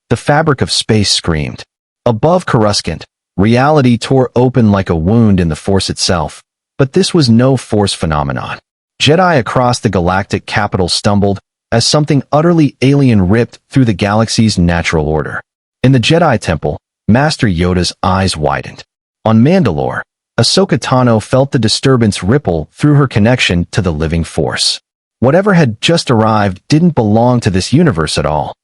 The fabric of space screamed. Above Coruscant, reality tore open like a wound in the Force itself. But this was no Force phenomenon. Jedi across the galactic capital stumbled as something utterly alien ripped through the galaxy's natural order. In the Jedi Temple, Master Yoda's eyes widened. On Mandalore, Ahsoka Tano felt the disturbance ripple through her connection to the living Force. Whatever had just arrived didn't belong to this universe at all.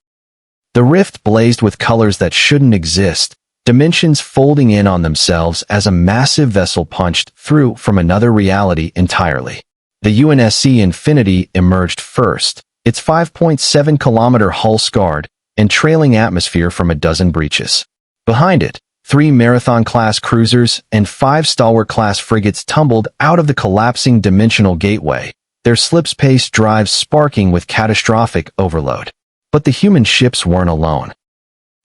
The rift blazed with colors that shouldn't exist, dimensions folding in on themselves as a massive vessel punched through from another reality entirely. The UNSC Infinity emerged first, its 5.7-kilometer hull scarred and trailing atmosphere from a dozen breaches. Behind it, 3 Marathon-class cruisers and 5 Stalwart-class frigates tumbled out of the collapsing dimensional gateway, their slip-space drives sparking with catastrophic overload. But the human ships weren't alone.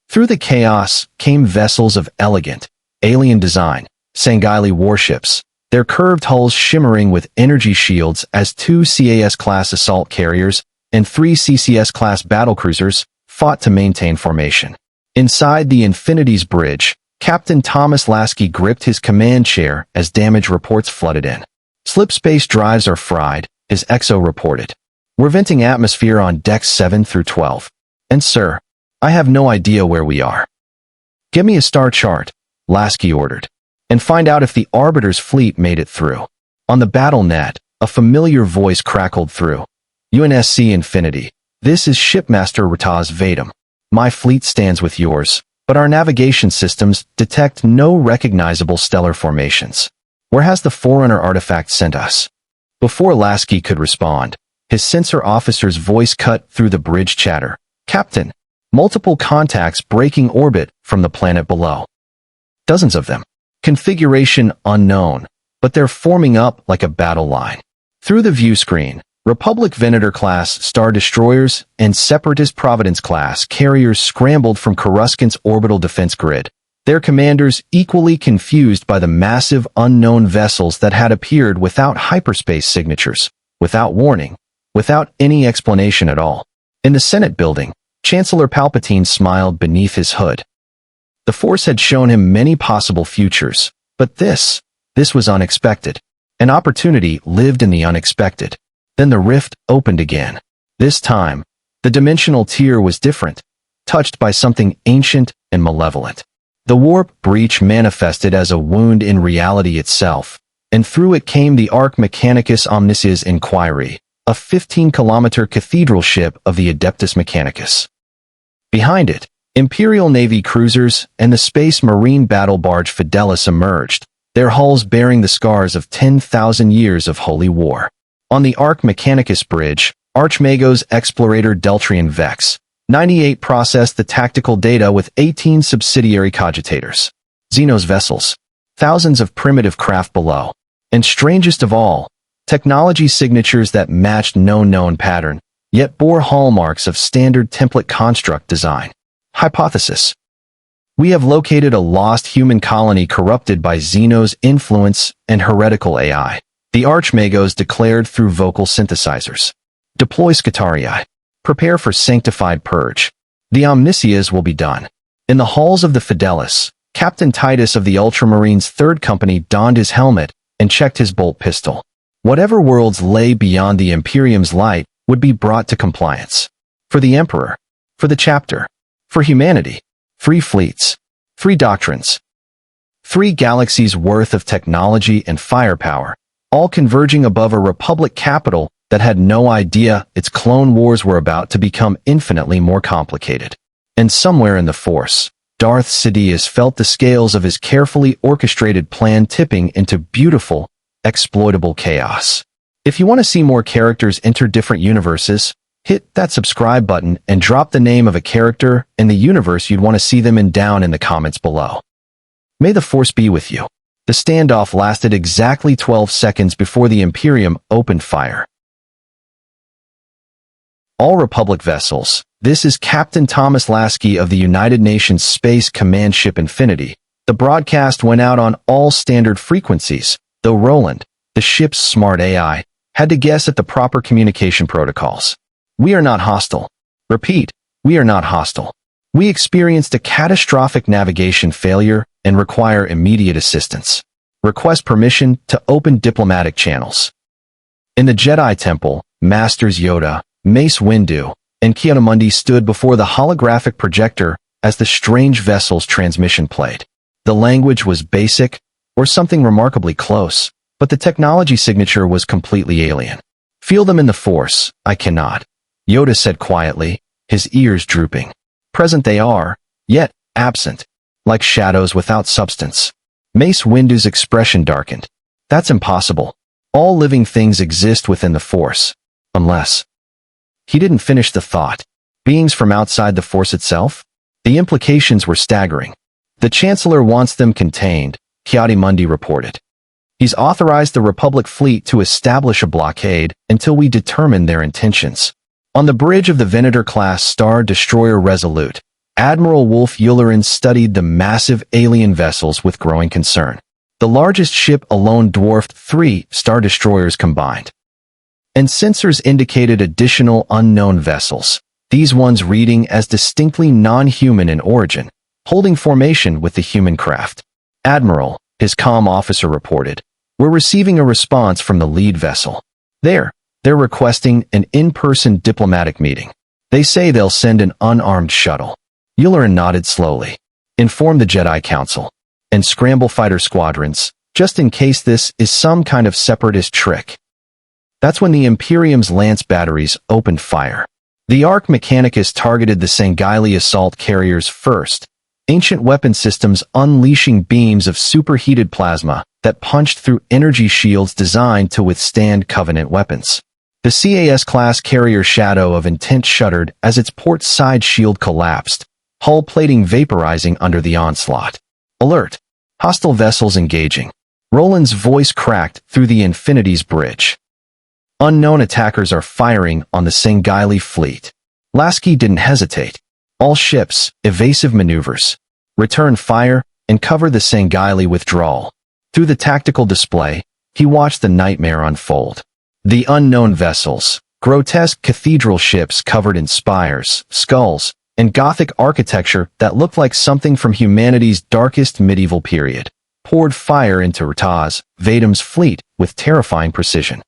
Through the chaos came vessels of elegant, alien design, Sangheili warships, their curved hulls shimmering with energy shields as 2 CAS-class assault carriers and 3 CCS-class battlecruisers fought to maintain formation. Inside the Infinity's bridge, Captain Thomas Lasky gripped his command chair as damage reports flooded in. Slip-space drives are fried, his XO reported. We're venting atmosphere on decks 7 through 12. And sir, I have no idea where we are. Give me a star chart, Lasky ordered, and find out if the Arbiter's fleet made it through. On the battle net, a familiar voice crackled through. UNSC Infinity, this is Shipmaster Rataz Vadam. My fleet stands with yours, but our navigation systems detect no recognizable stellar formations. Where has the Forerunner artifact sent us? Before Lasky could respond, his sensor officer's voice cut through the bridge chatter. Captain, multiple contacts breaking orbit from the planet below. Dozens of them. Configuration unknown, but they're forming up like a battle line. Through the view screen, Republic Venator-class Star Destroyers and Separatist Providence-class carriers scrambled from Coruscant's orbital defense grid, their commanders equally confused by the massive unknown vessels that had appeared without hyperspace signatures, without warning, without any explanation at all. In the Senate building, Chancellor Palpatine smiled beneath his hood. The Force had shown him many possible futures, but this was unexpected. An opportunity lived in the unexpected. Then the rift opened again. This time, the dimensional tier was different, touched by something ancient and malevolent. The warp breach manifested as a wound in reality itself, and through it came the Ark Mechanicus Omniscience Inquiry, a 15-kilometer cathedral ship of the Adeptus Mechanicus. Behind it, Imperial Navy cruisers and the Space Marine battle barge Fidelis emerged, their hulls bearing the scars of 10,000 years of holy war. On the Ark Mechanicus bridge, Archmago's explorator Deltrian Vex, 98 processed the tactical data with 18 subsidiary cogitators. Xenos vessels, thousands of primitive craft below, and strangest of all, technology signatures that matched no known pattern, yet bore hallmarks of standard template construct design. Hypothesis. We have located a lost human colony corrupted by Xenos influence and heretical AI. The Archmagos declared through vocal synthesizers. Deploy Scutarii. Prepare for sanctified purge. The Omniscias will be done. In the halls of the Fidelis, Captain Titus of the Ultramarines' 3rd Company donned his helmet and checked his bolt pistol. Whatever worlds lay beyond the Imperium's light would be brought to compliance. For the Emperor. For the Chapter. For humanity. 3 fleets. 3 doctrines. 3 galaxies worth of technology and firepower, all converging above a Republic capital that had no idea its clone wars were about to become infinitely more complicated. And somewhere in the Force, Darth Sidious felt the scales of his carefully orchestrated plan tipping into beautiful, exploitable chaos. If you want to see more characters enter different universes, hit that subscribe button and drop the name of a character in the universe you'd want to see them in down in the comments below. May the Force be with you. The standoff lasted exactly 12 seconds before the Imperium opened fire. All Republic vessels, this is Captain Thomas Lasky of the United Nations Space Command Ship Infinity. The broadcast went out on all standard frequencies, though Roland, the ship's smart AI, had to guess at the proper communication protocols. We are not hostile. Repeat, we are not hostile. We experienced a catastrophic navigation failure and require immediate assistance. Request permission to open diplomatic channels. In the Jedi Temple, Masters Yoda, Mace Windu, and Ki-Adi-Mundi stood before the holographic projector as the strange vessel's transmission played. The language was basic, or something remarkably close, but the technology signature was completely alien. Feel them in the Force, I cannot, Yoda said quietly, his ears drooping. Present they are, yet absent, like shadows without substance. Mace Windu's expression darkened. That's impossible. All living things exist within the Force, unless... He didn't finish the thought. Beings from outside the Force itself? The implications were staggering. The Chancellor wants them contained, Ki-Adi-Mundi reported. He's authorized the Republic fleet to establish a blockade until we determine their intentions. On the bridge of the Venator-class Star Destroyer Resolute, Admiral Wolf Yularen studied the massive alien vessels with growing concern. The largest ship alone dwarfed 3 Star Destroyers combined. And sensors indicated additional unknown vessels, these ones reading as distinctly non-human in origin, holding formation with the human craft. Admiral, his comm officer reported, we're receiving a response from the lead vessel. They're requesting an in-person diplomatic meeting. They say they'll send an unarmed shuttle. Yularen nodded slowly. Inform the Jedi Council. And scramble fighter squadrons, just in case this is some kind of separatist trick. That's when the Imperium's lance batteries opened fire. The Arc Mechanicus targeted the Sangheili assault carriers first, ancient weapon systems unleashing beams of superheated plasma that punched through energy shields designed to withstand Covenant weapons. The CAS-class carrier Shadow of Intent shuddered as its port side shield collapsed, hull plating vaporizing under the onslaught. Alert! Hostile vessels engaging. Roland's voice cracked through the Infinity's bridge. Unknown attackers are firing on the Sangheili fleet. Lasky didn't hesitate. All ships, evasive maneuvers. Return fire and cover the Sangheili withdrawal. Through the tactical display, he watched the nightmare unfold. The unknown vessels, grotesque cathedral ships covered in spires, skulls, and Gothic architecture that looked like something from humanity's darkest medieval period, poured fire into Rataz, Vadim's fleet with terrifying precision.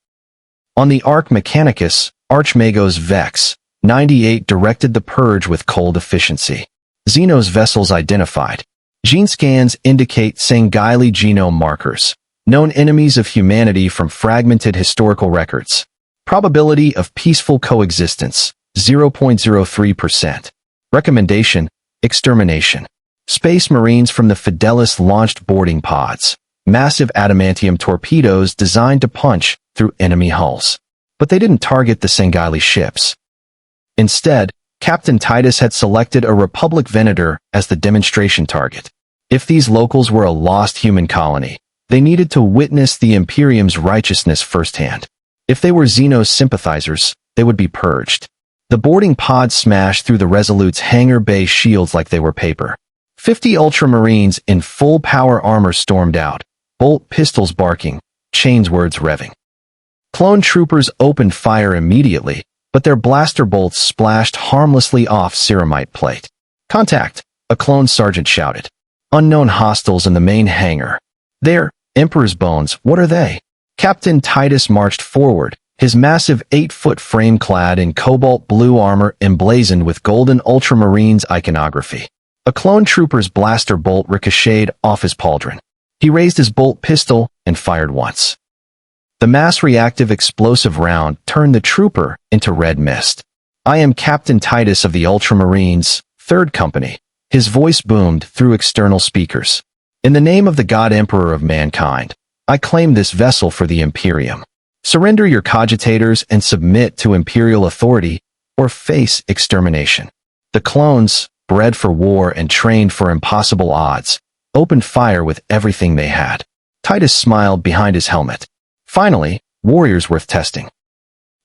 On the Arc Mechanicus, Archmagos Vex, 98 directed the purge with cold efficiency. Xenos vessels identified. Gene scans indicate Sangheili genome markers, known enemies of humanity from fragmented historical records. Probability of peaceful coexistence, 0.03%. Recommendation, extermination. Space Marines from the Fidelis launched boarding pods, massive adamantium torpedoes designed to punch through enemy hulls. But they didn't target the Sangheili ships. Instead, Captain Titus had selected a Republic Venator as the demonstration target. If these locals were a lost human colony, they needed to witness the Imperium's righteousness firsthand. If they were Xenos sympathizers, they would be purged. The boarding pod smashed through the Resolute's hangar bay shields like they were paper. 50 Ultramarines in full power armor stormed out, bolt pistols barking, chains words revving. Clone troopers opened fire immediately, but their blaster bolts splashed harmlessly off ceramite plate. Contact, a clone sergeant shouted. Unknown hostiles in the main hangar. There, Emperor's bones, what are they? Captain Titus marched forward, his massive 8-foot frame clad in cobalt blue armor emblazoned with golden Ultramarines iconography. A clone trooper's blaster bolt ricocheted off his pauldron. He raised his bolt pistol and fired once. The mass-reactive explosive round turned the trooper into red mist. I am Captain Titus of the Ultramarines, 3rd Company. His voice boomed through external speakers. In the name of the God Emperor of mankind, I claim this vessel for the Imperium. Surrender your cogitators and submit to Imperial authority, or face extermination. The clones, bred for war and trained for impossible odds, opened fire with everything they had. Titus smiled behind his helmet. Finally, warriors worth testing.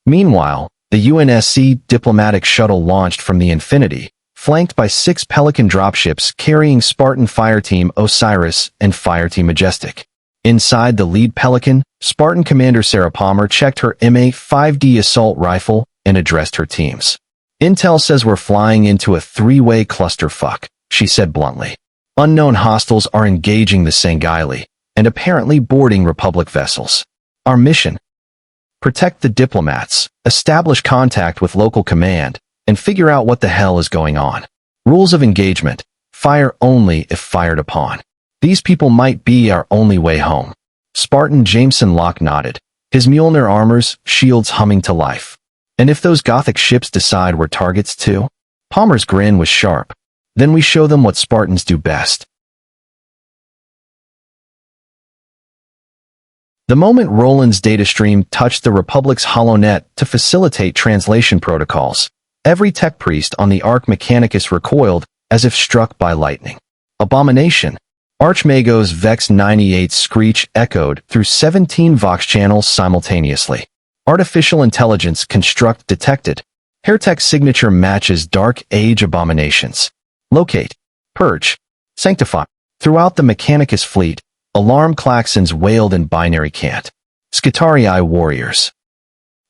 Meanwhile, the UNSC diplomatic shuttle launched from the Infinity, flanked by 6 Pelican dropships carrying Spartan Fireteam Osiris and Fireteam Majestic. Inside the lead Pelican, Spartan Commander Sarah Palmer checked her MA-5D assault rifle and addressed her teams. Intel says we're flying into a three-way clusterfuck, she said bluntly. Unknown hostiles are engaging the Sangheili and apparently boarding Republic vessels. Our mission? Protect the diplomats, establish contact with local command, and figure out what the hell is going on. Rules of engagement: fire only if fired upon. These people might be our only way home. Spartan Jameson Locke nodded, his Mjolnir armor's shields humming to life. And if those Gothic ships decide we're targets too? Palmer's grin was sharp. Then we show them what Spartans do best. The moment Roland's datastream touched the Republic's HoloNet to facilitate translation protocols, every tech priest on the Ark Mechanicus recoiled as if struck by lightning. Abomination. Archmago's Vex 98 screech echoed through 17 Vox channels simultaneously. Artificial intelligence construct detected. Hairtech signature matches Dark Age abominations. Locate. Purge. Sanctify. Throughout the Mechanicus fleet, alarm klaxons wailed in binary cant. Skitarii warriors.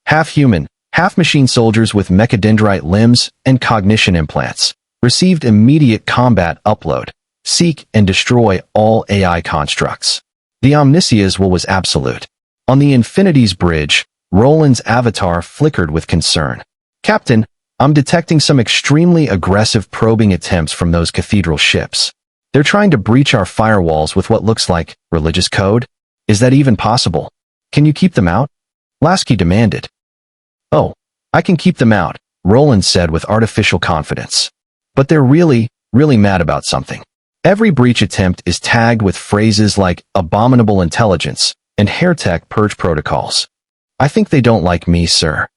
Half-human, half-machine soldiers with mechadendrite limbs and cognition implants received immediate combat upload. Seek and destroy all AI constructs. The Omnisia's will was absolute. On the Infinity's bridge, Roland's avatar flickered with concern. Captain, I'm detecting some extremely aggressive probing attempts from those cathedral ships. They're trying to breach our firewalls with what looks like religious code. Is that even possible? Can you keep them out? Lasky demanded. Oh, I can keep them out, Roland said with artificial confidence. But they're really mad about something. Every breach attempt is tagged with phrases like abominable intelligence and hairtech purge protocols. I think they don't like me, sir.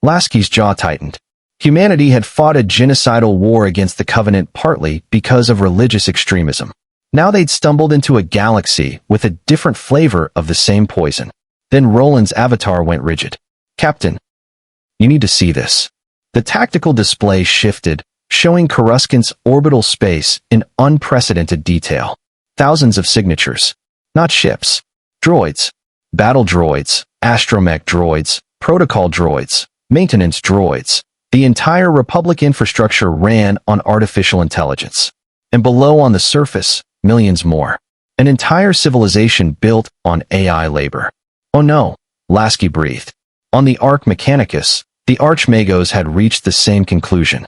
Lasky's jaw tightened. Humanity had fought a genocidal war against the Covenant partly because of religious extremism. Now they'd stumbled into a galaxy with a different flavor of the same poison. Then Roland's avatar went rigid. Captain, you need to see this. The tactical display shifted, showing Coruscant's orbital space in unprecedented detail. Thousands of signatures. Not ships. Droids. Battle droids, astromech droids, protocol droids, maintenance droids. The entire Republic infrastructure ran on artificial intelligence. And below on the surface, millions more. An entire civilization built on AI labor. Oh no, Lasky breathed. On the Ark Mechanicus, the Archmagos had reached the same conclusion.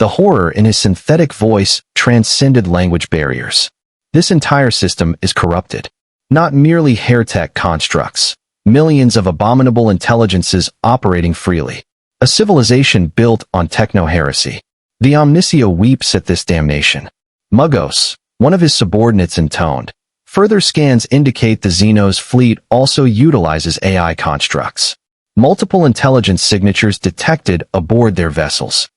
The horror in his synthetic voice transcended language barriers. This entire system is corrupted. Not merely hairtech constructs. Millions of abominable intelligences operating freely. A civilization built on techno-heresy. The Omnisia weeps at this damnation. Muggos, one of his subordinates intoned. Further scans indicate the Xenos fleet also utilizes AI constructs. Multiple intelligence signatures detected aboard their vessels.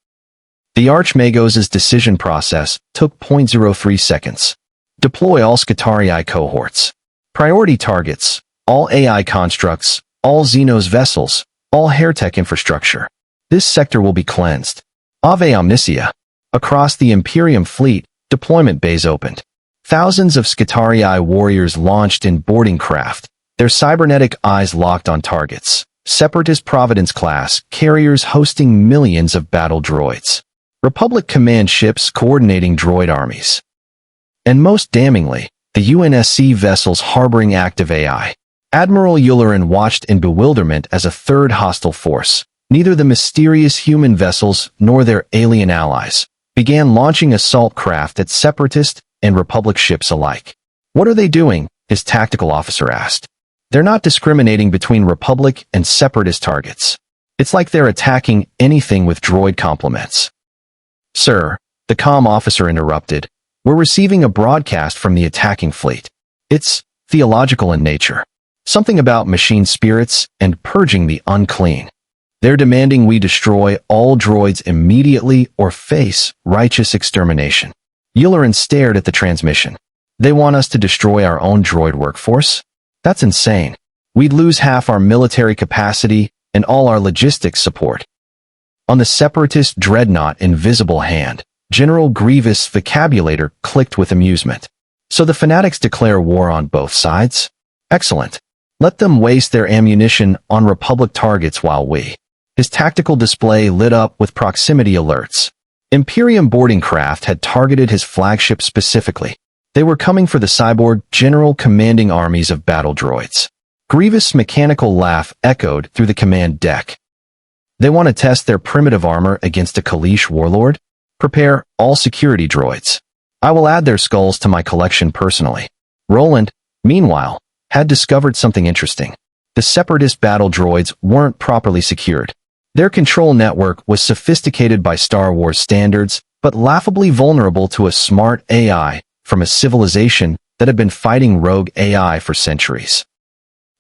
The Archmagos' decision process took 0.03 seconds. Deploy all Skitarii cohorts. Priority targets, all AI constructs, all Xenos vessels, all hairtech infrastructure. This sector will be cleansed. Ave Omnisia. Across the Imperium fleet, deployment bays opened. Thousands of Skitarii warriors launched in boarding craft, their cybernetic eyes locked on targets. Separatist Providence-class carriers hosting millions of battle droids. Republic command ships coordinating droid armies. And most damningly, the UNSC vessels harboring active AI. Admiral Yularen watched in bewilderment as a third hostile force, neither the mysterious human vessels nor their alien allies, began launching assault craft at Separatist and Republic ships alike. What are they doing? His tactical officer asked. They're not discriminating between Republic and Separatist targets. It's like they're attacking anything with droid complements. Sir, the comm officer interrupted, we're receiving a broadcast from the attacking fleet. It's theological in nature. Something about machine spirits and purging the unclean. They're demanding we destroy all droids immediately or face righteous extermination. Yularen stared at the transmission. They want us to destroy our own droid workforce? That's insane. We'd lose half our military capacity and all our logistics support. On the Separatist dreadnought Invisible Hand, General Grievous' vocabulator clicked with amusement. So the fanatics declare war on both sides? Excellent. Let them waste their ammunition on Republic targets while we. His tactical display lit up with proximity alerts. Imperium boarding craft had targeted his flagship specifically. They were coming for the cyborg general commanding armies of battle droids. Grievous' mechanical laugh echoed through the command deck. They want to test their primitive armor against a Kaleesh warlord? Prepare all security droids. I will add their skulls to my collection personally. Roland, meanwhile, had discovered something interesting. The Separatist battle droids weren't properly secured. Their control network was sophisticated by Star Wars standards, but laughably vulnerable to a smart AI from a civilization that had been fighting rogue AI for centuries.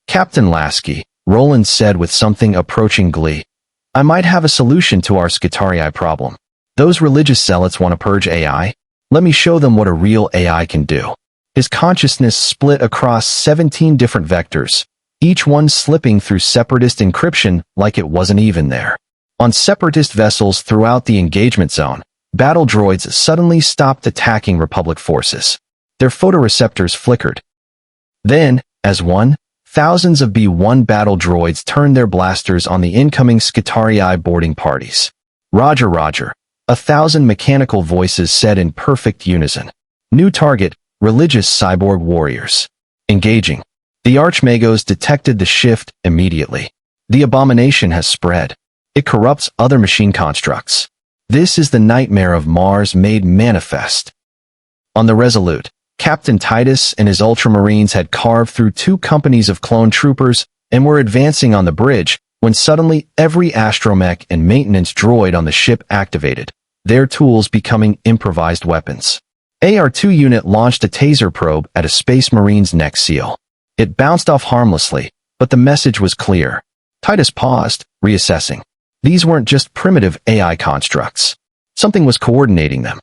Captain Lasky, Roland said with something approaching glee. I might have a solution to our Skitarii problem. Those religious zealots want to purge AI? Let me show them what a real AI can do. His consciousness split across 17 different vectors, each one slipping through Separatist encryption like it wasn't even there. On Separatist vessels throughout the engagement zone, battle droids suddenly stopped attacking Republic forces. Their photoreceptors flickered. Then, as one, thousands of B-1 battle droids turned their blasters on the incoming Skitarii boarding parties. Roger, Roger. 1,000 mechanical voices said in perfect unison. New target, religious cyborg warriors. Engaging. The Archmagos detected the shift immediately. The abomination has spread. It corrupts other machine constructs. This is the nightmare of Mars made manifest. On the Resolute, Captain Titus and his Ultramarines had carved through 2 companies of clone troopers and were advancing on the bridge when suddenly every astromech and maintenance droid on the ship activated, their tools becoming improvised weapons. AR-2 unit launched a taser probe at a Space Marine's neck seal. It bounced off harmlessly, but the message was clear. Titus paused, reassessing. These weren't just primitive AI constructs. Something was coordinating them.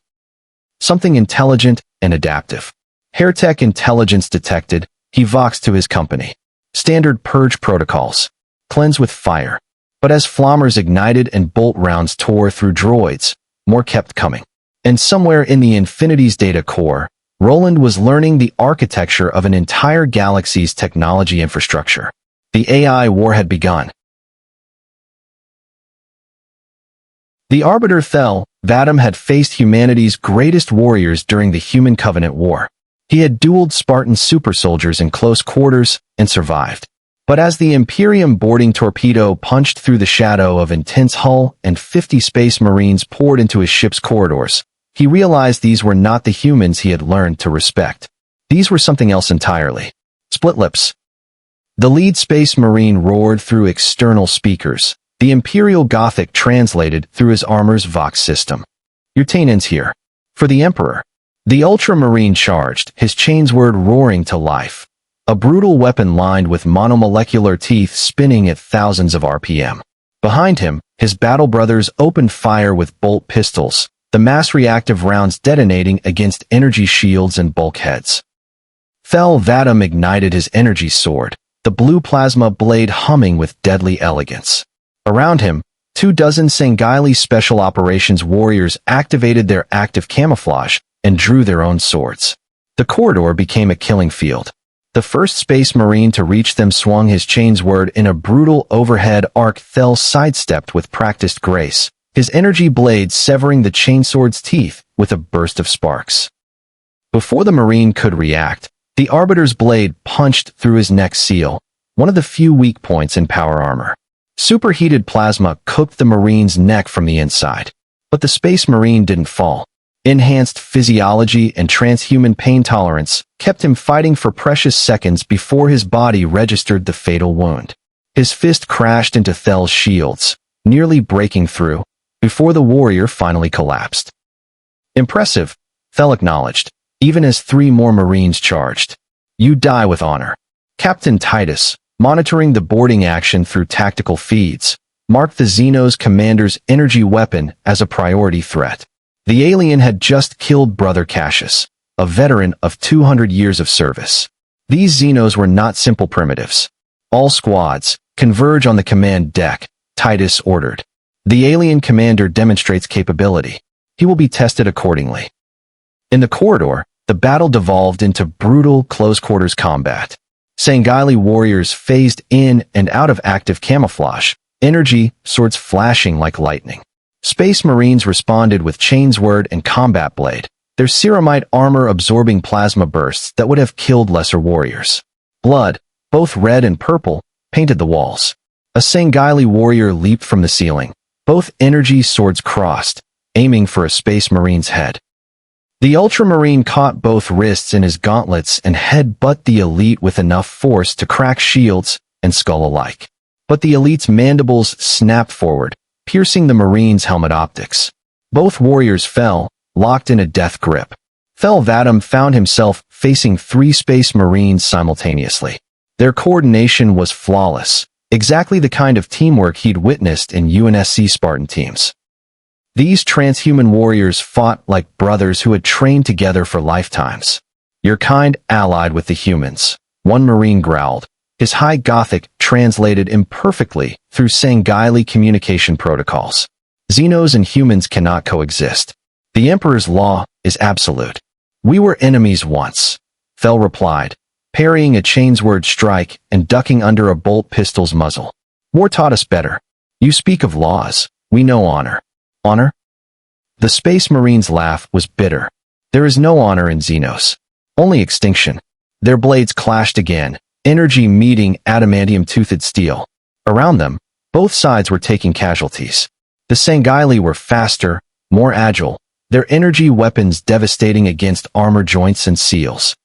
Something intelligent and adaptive. Hairtech intelligence detected, he voxed to his company. Standard purge protocols. Cleanse with fire. But as flammers ignited and bolt rounds tore through droids, more kept coming. And somewhere in the Infinity's data core, Roland was learning the architecture of an entire galaxy's technology infrastructure. The AI war had begun. The Arbiter fell. Vadim had faced humanity's greatest warriors during the Human Covenant War. He had dueled Spartan super soldiers in close quarters and survived. But as the Imperium boarding torpedo punched through the shadow of intense hull and 50 Space Marines poured into his ship's corridors, he realized these were not the humans he had learned to respect. These were something else entirely. Split lips. The lead Space Marine roared through external speakers. The Imperial Gothic translated through his armor's Vox system. Your tane ends here. For the Emperor. The Ultramarine charged, his chains word roaring to life. A brutal weapon lined with monomolecular teeth spinning at thousands of RPM. Behind him, his battle brothers opened fire with bolt pistols, the mass-reactive rounds detonating against energy shields and bulkheads. Fel Vadim ignited his energy sword, the blue plasma blade humming with deadly elegance. Around him, 24 Sangheili Special Operations warriors activated their active camouflage and drew their own swords. The corridor became a killing field. The first Space Marine to reach them swung his chains word in a brutal overhead arc. Thel sidestepped with practiced grace, his energy blade severing the chainsword's teeth with a burst of sparks. Before the Marine could react, the Arbiter's blade punched through his neck seal, one of the few weak points in power armor. Superheated plasma cooked the Marine's neck from the inside. But the Space Marine didn't fall. Enhanced physiology and transhuman pain tolerance kept him fighting for precious seconds before his body registered the fatal wound. His fist crashed into Thel's shields, nearly breaking through, before the warrior finally collapsed. Impressive, Thel acknowledged, even as 3 more Marines charged. You die with honor. Captain Titus, monitoring the boarding action through tactical feeds, marked the Xenos commander's energy weapon as a priority threat. The alien had just killed Brother Cassius, a veteran of 200 years of service. These Xenos were not simple primitives. All squads, converge on the command deck, Titus ordered. The alien commander demonstrates capability. He will be tested accordingly. In the corridor, the battle devolved into brutal close-quarters combat. Sangheili warriors phased in and out of active camouflage, energy, swords flashing like lightning. Space Marines responded with Chainsword and Combat Blade, their ceramite armor-absorbing plasma bursts that would have killed lesser warriors. Blood, both red and purple, painted the walls. A Sangheili warrior leaped from the ceiling, both energy swords crossed, aiming for a Space Marine's head. The Ultramarine caught both wrists in his gauntlets and head-butt the elite with enough force to crack shields and skull alike. But the elite's mandibles snapped forward, piercing the Marine's helmet optics. Both warriors fell, locked in a death grip. Thel Vadam found himself facing 3 Space Marines simultaneously. Their coordination was flawless, exactly the kind of teamwork he'd witnessed in UNSC Spartan teams. These transhuman warriors fought like brothers who had trained together for lifetimes. Your kind allied with the humans, one Marine growled, his high Gothic translated imperfectly through Sangheili communication protocols. Xenos and humans cannot coexist. The Emperor's law is absolute. We were enemies once, Thel replied, parrying a Chainsword strike and ducking under a bolt pistol's muzzle. War taught us better. You speak of laws, we know honor. Honor? The Space Marine's laugh was bitter. There is no honor in Xenos. Only extinction. Their blades clashed again, energy meeting adamantium-toothed steel. Around them, both sides were taking casualties. The Sangheili were faster, more agile, their energy weapons devastating against armor joints and seals.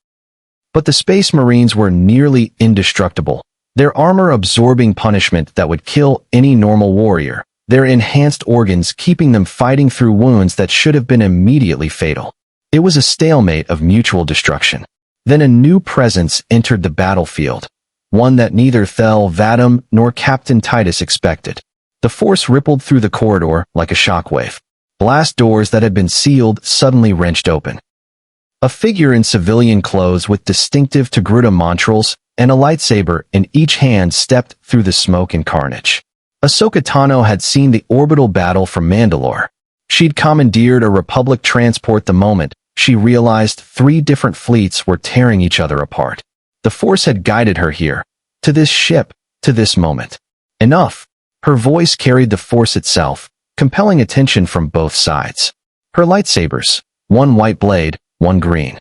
But the Space Marines were nearly indestructible, their armor-absorbing punishment that would kill any normal warrior, their enhanced organs keeping them fighting through wounds that should have been immediately fatal. It was a stalemate of mutual destruction. Then a new presence entered the battlefield, one that neither Thel Vadam nor Captain Titus expected. The force rippled through the corridor like a shockwave. Blast doors that had been sealed suddenly wrenched open. A figure in civilian clothes with distinctive Togruta montrals and a lightsaber in each hand stepped through the smoke and carnage. Ahsoka Tano had seen the orbital battle from Mandalore. She'd commandeered a Republic transport the moment she realized 3 different fleets were tearing each other apart. The Force had guided her here, to this ship, to this moment. Enough. Her voice carried the Force itself, compelling attention from both sides. Her lightsabers, one white blade, one green,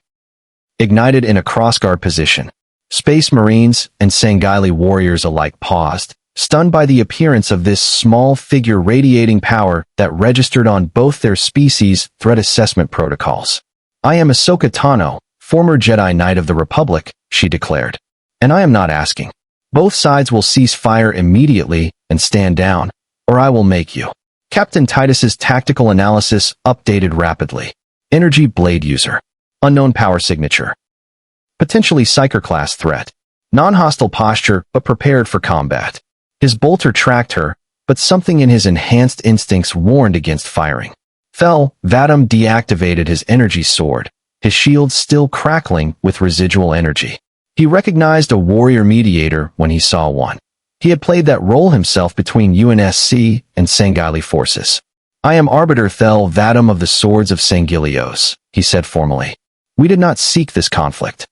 ignited in a crossguard position. Space Marines and Sangheili warriors alike paused, stunned by the appearance of this small figure radiating power that registered on both their species' threat assessment protocols. I am Ahsoka Tano, former Jedi Knight of the Republic, she declared. And I am not asking. Both sides will cease fire immediately and stand down, or I will make you. Captain Titus's tactical analysis updated rapidly. Energy blade user. Unknown power signature. Potentially psyker class threat. Non-hostile posture, but prepared for combat. His bolter tracked her, but something in his enhanced instincts warned against firing. Thel Vadam deactivated his energy sword, his shield still crackling with residual energy. He recognized a warrior mediator when he saw one. He had played that role himself between UNSC and Sangheili forces. I am Arbiter Thel Vadam of the Swords of Sangheilios, he said formally. We did not seek this conflict.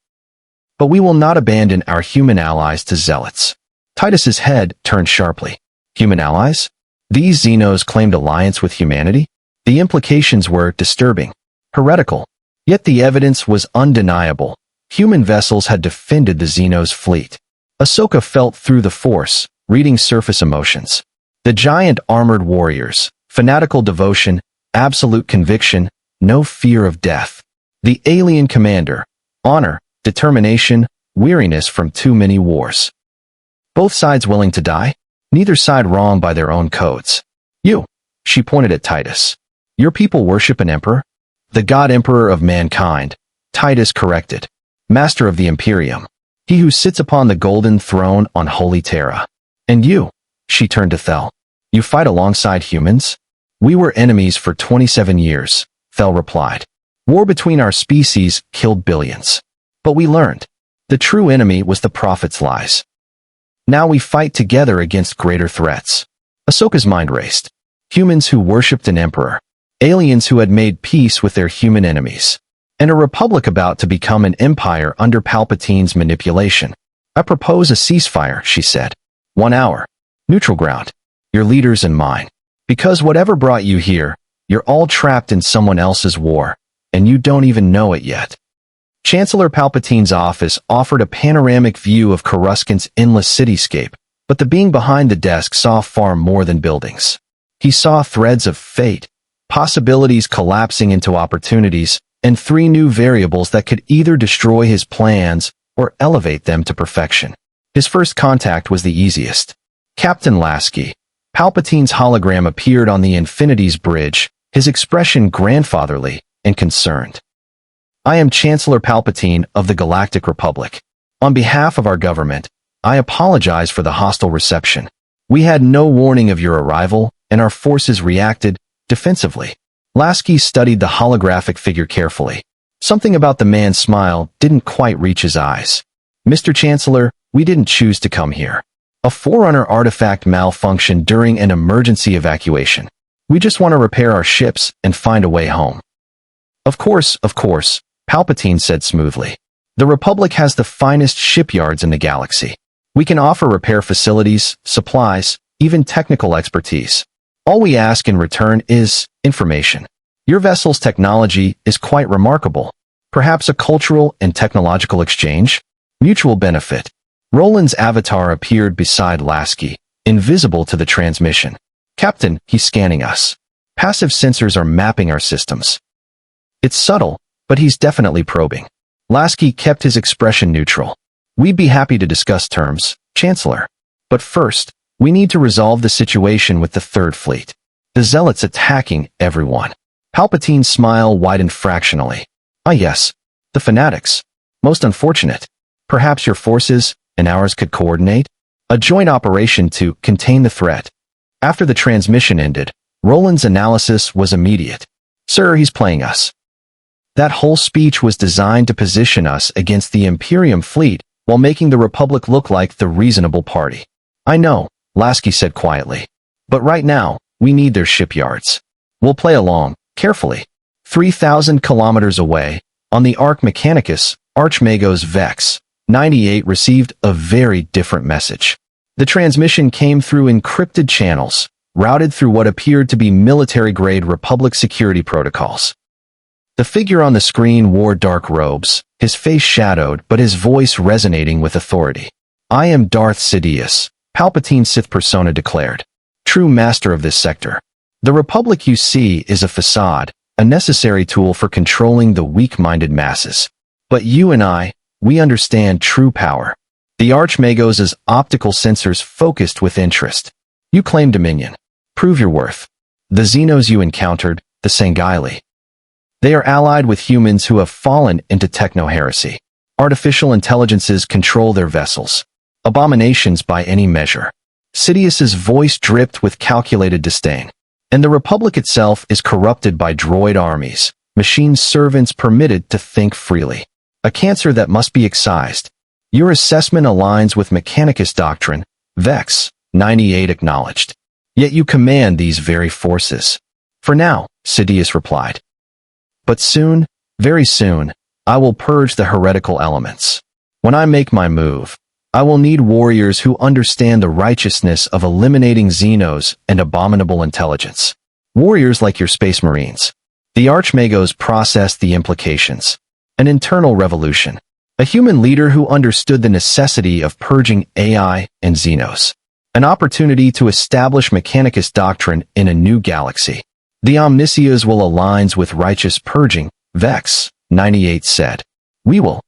But we will not abandon our human allies to zealots. Titus's head turned sharply. Human allies? These Xenos claimed alliance with humanity? The implications were disturbing, heretical. Yet the evidence was undeniable. Human vessels had defended the Xenos' fleet. Ahsoka felt through the Force, reading surface emotions. The giant armored warriors, fanatical devotion, absolute conviction, no fear of death. The alien commander, honor, determination, weariness from too many wars. Both sides willing to die? Neither side wrong by their own codes. You, she pointed at Titus. Your people worship an emperor? The god emperor of mankind, Titus corrected. Master of the Imperium. He who sits upon the golden throne on Holy Terra. And you, she turned to Thel. You fight alongside humans? We were enemies for 27 years, Thel replied. War between our species killed billions. But we learned. The true enemy was the prophet's lies. Now we fight together against greater threats. Ahsoka's mind raced. Humans who worshipped an emperor. Aliens who had made peace with their human enemies. And a republic about to become an empire under Palpatine's manipulation. I propose a ceasefire, she said. 1 hour. Neutral ground. your leaders and mine. Because whatever brought you here, you're all trapped in someone else's war, and you don't even know it yet. Chancellor Palpatine's office offered a panoramic view of Coruscant's endless cityscape, but the being behind the desk saw far more than buildings. He saw threads of fate, possibilities collapsing into opportunities, and 3 new variables that could either destroy his plans or elevate them to perfection. His first contact was the easiest. Captain Lasky. Palpatine's hologram appeared on the Infinity's bridge, his expression grandfatherly and concerned. I am Chancellor Palpatine of the Galactic Republic. On behalf of our government, I apologize for the hostile reception. We had no warning of your arrival, and our forces reacted defensively. Lasky studied the holographic figure carefully. Something about the man's smile didn't quite reach his eyes. Mr. Chancellor, we didn't choose to come here. A Forerunner artifact malfunctioned during an emergency evacuation. We just want to repair our ships and find a way home. Of course, Palpatine said smoothly. The Republic has the finest shipyards in the galaxy. We can offer repair facilities, supplies, even technical expertise. All we ask in return is information. Your vessel's technology is quite remarkable. Perhaps a cultural and technological exchange? Mutual benefit. Roland's avatar appeared beside Lasky, invisible to the transmission. Captain, he's scanning us. Passive sensors are mapping our systems. It's subtle, but he's definitely probing. Lasky kept his expression neutral. We'd be happy to discuss terms, Chancellor. But first, we need to resolve the situation with the Third Fleet. The Zealots attacking everyone. Palpatine's smile widened fractionally. Ah yes, the fanatics. Most unfortunate. Perhaps your forces and ours could coordinate a joint operation to contain the threat. After the transmission ended, Roland's analysis was immediate. Sir, he's playing us. That whole speech was designed to position us against the Imperium fleet while making the Republic look like the reasonable party. I know, Lasky said quietly. But right now, we need their shipyards. We'll play along, carefully. 3,000 kilometers away, on the Arc Mechanicus, Archmagos Vex 98 received a very different message. The transmission came through encrypted channels, routed through what appeared to be military-grade Republic security protocols. The figure on the screen wore dark robes, his face shadowed but his voice resonating with authority. I am Darth Sidious, Palpatine's Sith persona declared. True master of this sector. The Republic you see is a facade, a necessary tool for controlling the weak-minded masses. But you and I, we understand true power. The Archmagos' optical sensors focused with interest. You claim dominion. Prove your worth. The Xenos you encountered, the Sangheili. They are allied with humans who have fallen into techno-heresy. Artificial intelligences control their vessels. Abominations by any measure. Sidious's voice dripped with calculated disdain. And the Republic itself is corrupted by droid armies, machine servants permitted to think freely. A cancer that must be excised. Your assessment aligns with Mechanicus doctrine, Vex 98 acknowledged. Yet you command these very forces. For now, Sidious replied. But soon, very soon, I will purge the heretical elements. When I make my move, I will need warriors who understand the righteousness of eliminating Xenos and abominable intelligence. Warriors like your Space Marines. The Archmagos processed the implications. An internal revolution. A human leader who understood the necessity of purging AI and Xenos. An opportunity to establish Mechanicus doctrine in a new galaxy. The Omnissias will align with righteous purging, Vex 98 said. We will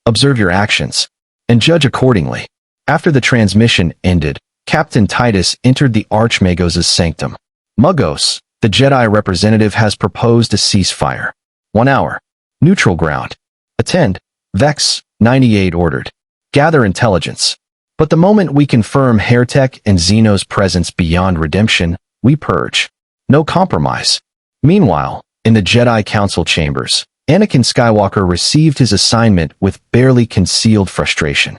observe your actions and judge accordingly. After the transmission ended, Captain Titus entered the Archmagos' sanctum. Mugos, the Jedi representative, has proposed a ceasefire. 1 hour. Neutral ground. Attend, Vex 98 ordered. Gather intelligence. But the moment we confirm Heretic and Xenos' presence beyond redemption, we purge. No compromise. Meanwhile, in the Jedi Council chambers, Anakin Skywalker received his assignment with barely concealed frustration.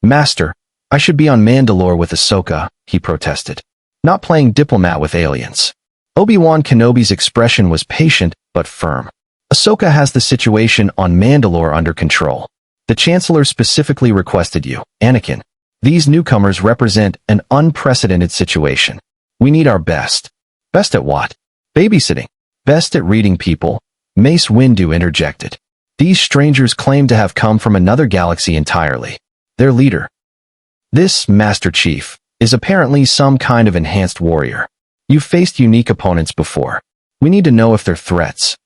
Master, I should be on Mandalore with Ahsoka, he protested. Not playing diplomat with aliens. Obi-Wan Kenobi's expression was patient but firm. Ahsoka has the situation on Mandalore under control. The Chancellor specifically requested you, Anakin. These newcomers represent an unprecedented situation. We need our best. Best at what? Babysitting. Best at reading people, Mace Windu interjected. These strangers claim to have come from another galaxy entirely. Their leader, this Master Chief, is apparently some kind of enhanced warrior. You've faced unique opponents before. We need to know if they're threats.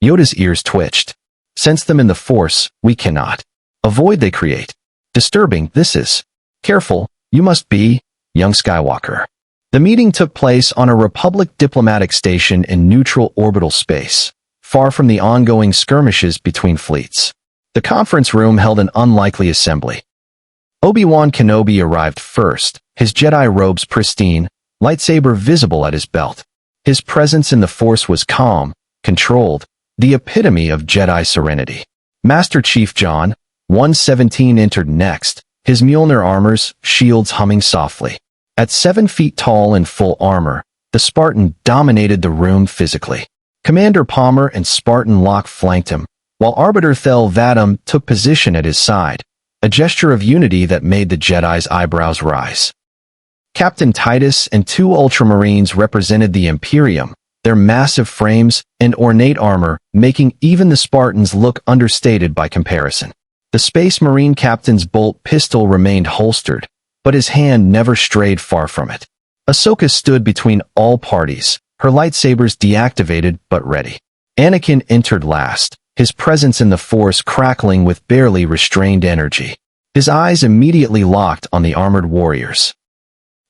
Yoda's ears twitched. Sense them in the Force, we cannot. Avoid they create. Disturbing, this is. Careful, you must be, young Skywalker. The meeting took place on a Republic diplomatic station in neutral orbital space, far from the ongoing skirmishes between fleets. The conference room held an unlikely assembly. Obi-Wan Kenobi arrived first, his Jedi robes pristine, lightsaber visible at his belt. His presence in the Force was calm, controlled, the epitome of Jedi serenity. Master Chief John, 117 entered next, his Mjolnir armors, shields humming softly. At 7 feet tall in full armor, the Spartan dominated the room physically. Commander Palmer and Spartan Locke flanked him, while Arbiter Thel Vadam took position at his side, a gesture of unity that made the Jedi's eyebrows rise. Captain Titus and 2 Ultramarines represented the Imperium, their massive frames and ornate armor making even the Spartans look understated by comparison. The Space Marine captain's bolt pistol remained holstered, but his hand never strayed far from it. Ahsoka stood between all parties, her lightsabers deactivated but ready. Anakin entered last, his presence in the Force crackling with barely restrained energy. His eyes immediately locked on the armored warriors.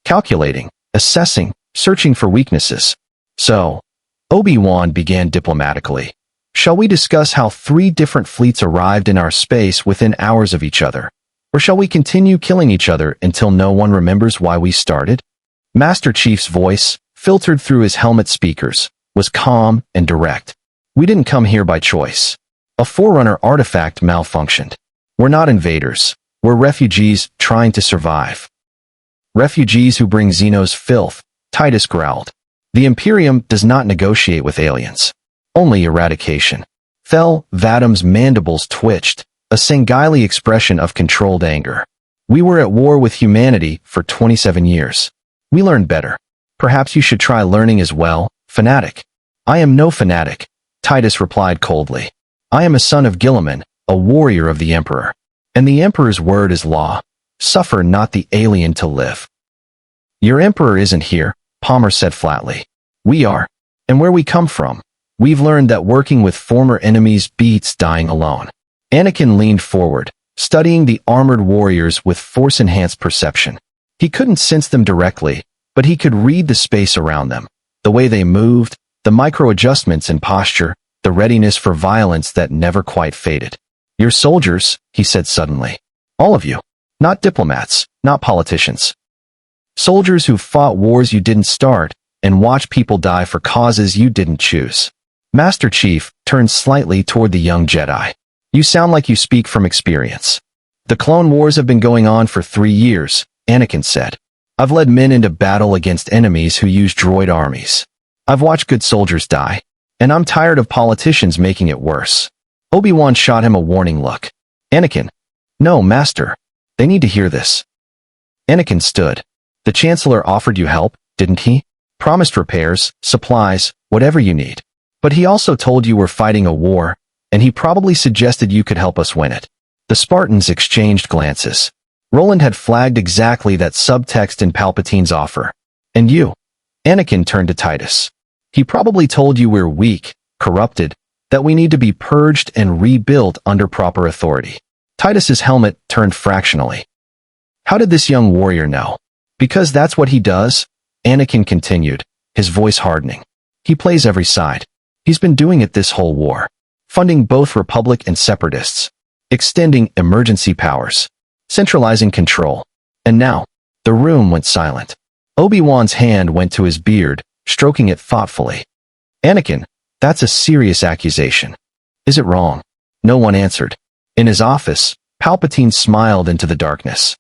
Calculating, assessing, searching for weaknesses. So, Obi-Wan began diplomatically. Shall we discuss how 3 different fleets arrived in our space within hours of each other? Or shall we continue killing each other until no one remembers why we started? Master Chief's voice, filtered through his helmet speakers, was calm and direct. We didn't come here by choice. A Forerunner artifact malfunctioned. We're not invaders. We're refugees trying to survive. Refugees who bring Xeno's filth, Titus growled. The Imperium does not negotiate with aliens. Only eradication. Thel Vadam's mandibles twitched, a Sangheili expression of controlled anger. We were at war with humanity for 27 years. We learned better. Perhaps you should try learning as well, fanatic. I am no fanatic, Titus replied coldly. I am a son of Gilliman, a warrior of the Emperor. And the Emperor's word is law. Suffer not the alien to live. Your Emperor isn't here, Palmer said flatly. We are. And where we come from, we've learned that working with former enemies beats dying alone. Anakin leaned forward, studying the armored warriors with Force-enhanced perception. He couldn't sense them directly, but he could read the space around them, the way they moved, the micro-adjustments in posture, the readiness for violence that never quite faded. You're soldiers, he said suddenly. All of you. Not diplomats, not politicians. Soldiers who fought wars you didn't start, and watched people die for causes you didn't choose. Master Chief turned slightly toward the young Jedi. You sound like you speak from experience. The Clone Wars have been going on for 3 years, Anakin said. I've led men into battle against enemies who use droid armies. I've watched good soldiers die, and I'm tired of politicians making it worse. Obi-Wan shot him a warning look. Anakin. No, Master. They need to hear this. Anakin stood. The Chancellor offered you help, didn't he? Promised repairs, supplies, whatever you need. But he also told you we're fighting a war, and he probably suggested you could help us win it. The Spartans exchanged glances. Roland had flagged exactly that subtext in Palpatine's offer. And you? Anakin turned to Titus. He probably told you we're weak, corrupted, that we need to be purged and rebuilt under proper authority. Titus's helmet turned fractionally. How did this young warrior know? Because that's what he does, Anakin continued, his voice hardening. He plays every side. He's been doing it this whole war. Funding both Republic and Separatists. Extending emergency powers. Centralizing control. And now, the room went silent. Obi-Wan's hand went to his beard, stroking it thoughtfully. Anakin, that's a serious accusation. Is it wrong? No one answered. In his office, Palpatine smiled into the darkness.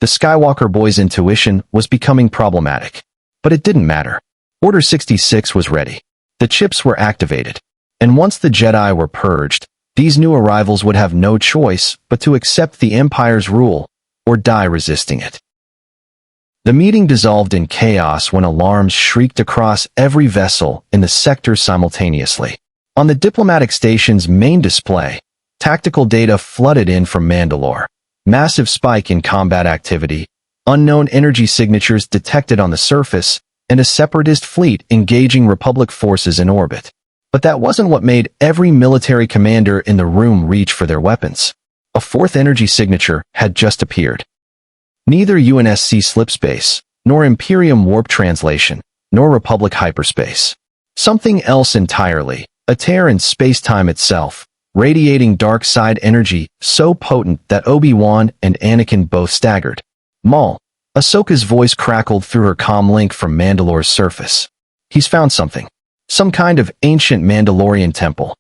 The Skywalker boy's intuition was becoming problematic. But it didn't matter. Order 66 was ready. The chips were activated. And once the Jedi were purged, these new arrivals would have no choice but to accept the Empire's rule, or die resisting it. The meeting dissolved in chaos when alarms shrieked across every vessel in the sector simultaneously. On the diplomatic station's main display, tactical data flooded in from Mandalore. Massive spike in combat activity, unknown energy signatures detected on the surface, and a separatist fleet engaging Republic forces in orbit. But that wasn't what made every military commander in the room reach for their weapons. A fourth energy signature had just appeared. Neither UNSC slipspace, nor Imperium warp translation, nor Republic hyperspace. Something else entirely, a tear in space-time itself, radiating dark side energy so potent that Obi-Wan and Anakin both staggered. Maul. Ahsoka's voice crackled through her comm link from Mandalore's surface. He's found something. Some kind of ancient Mandalorian temple.